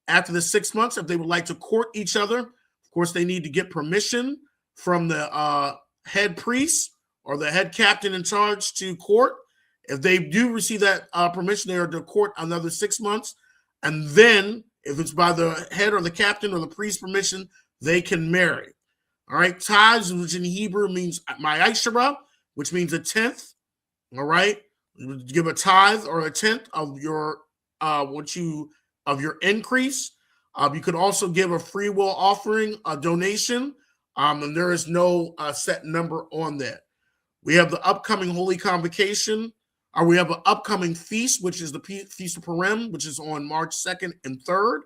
After the 6 months, if they would like to court each other, of course, they need to get permission from the head priest or the head captain in charge to court. If they do receive that permission, they are to court another 6 months. And then, if it's by the head or the captain or the priest permission, they can marry. All right. Tithes, which in Hebrew means ma'ashara, which means a tenth. All right. You give a tithe or a tenth of your increase. You could also give a free will offering, a donation, and there is no set number on that. We have the upcoming Holy Convocation. We have an upcoming feast, which is the Feast of Purim, which is on March 2nd and 3rd,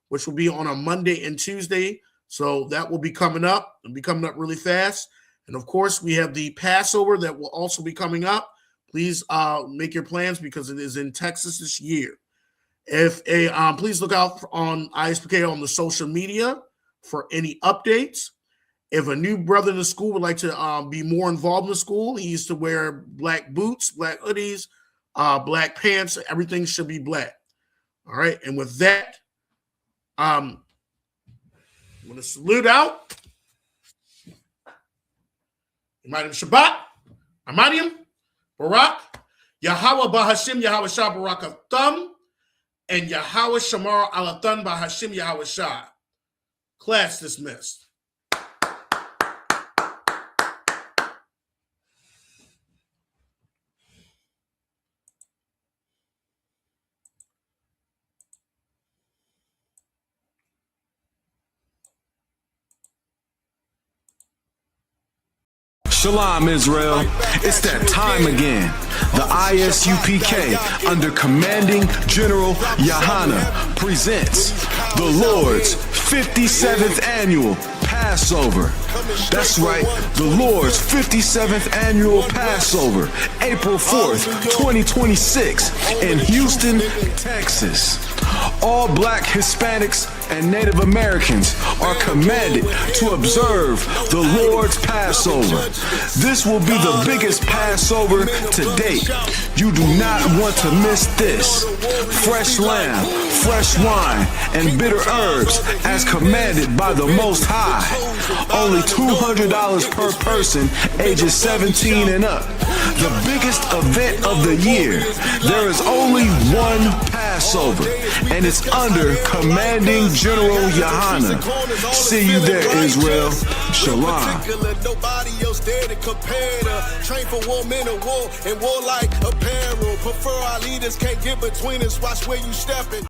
which will be on a Monday and Tuesday. So that will be coming up. It'll be coming up really fast. And of course, we have the Passover that will also be coming up. Please make your plans because it is in Texas this year. Please look out on ISPK on the social media for any updates. If a new brother in the school would like to be more involved in the school, he used to wear black boots, black hoodies, black pants. Everything should be black. All right. And with that, I'm going to salute out. Imadium Shabbat, Imadium, Barak, Yahweh Bahashim, Yahweh Shah Barak Atham, and Yahweh Shamar Alathan Bahashim, Yahweh Shah. Class dismissed. Shalom, Israel. It's that time again. The ISUPK, under commanding General Yohana, presents the Lord's 57th annual Passover. That's right, the Lord's 57th annual Passover, April 4th, 2026, in Houston, Texas. All Black, Hispanics, and Native Americans are commanded to observe the Lord's Passover. This will be the biggest Passover to date. You do not want to miss this. Fresh lamb, fresh wine, and bitter herbs as commanded by the Most High. Only $200 per person, ages 17 and up. The biggest event of the year. There is only one Passover, and it's under commanding General Yohana. See you there, Israel. Shalom. Nobody else there to compare to. Train for war, men of war, and warlike apparel. Prefer our leaders, can't get between us. Watch where you stepping.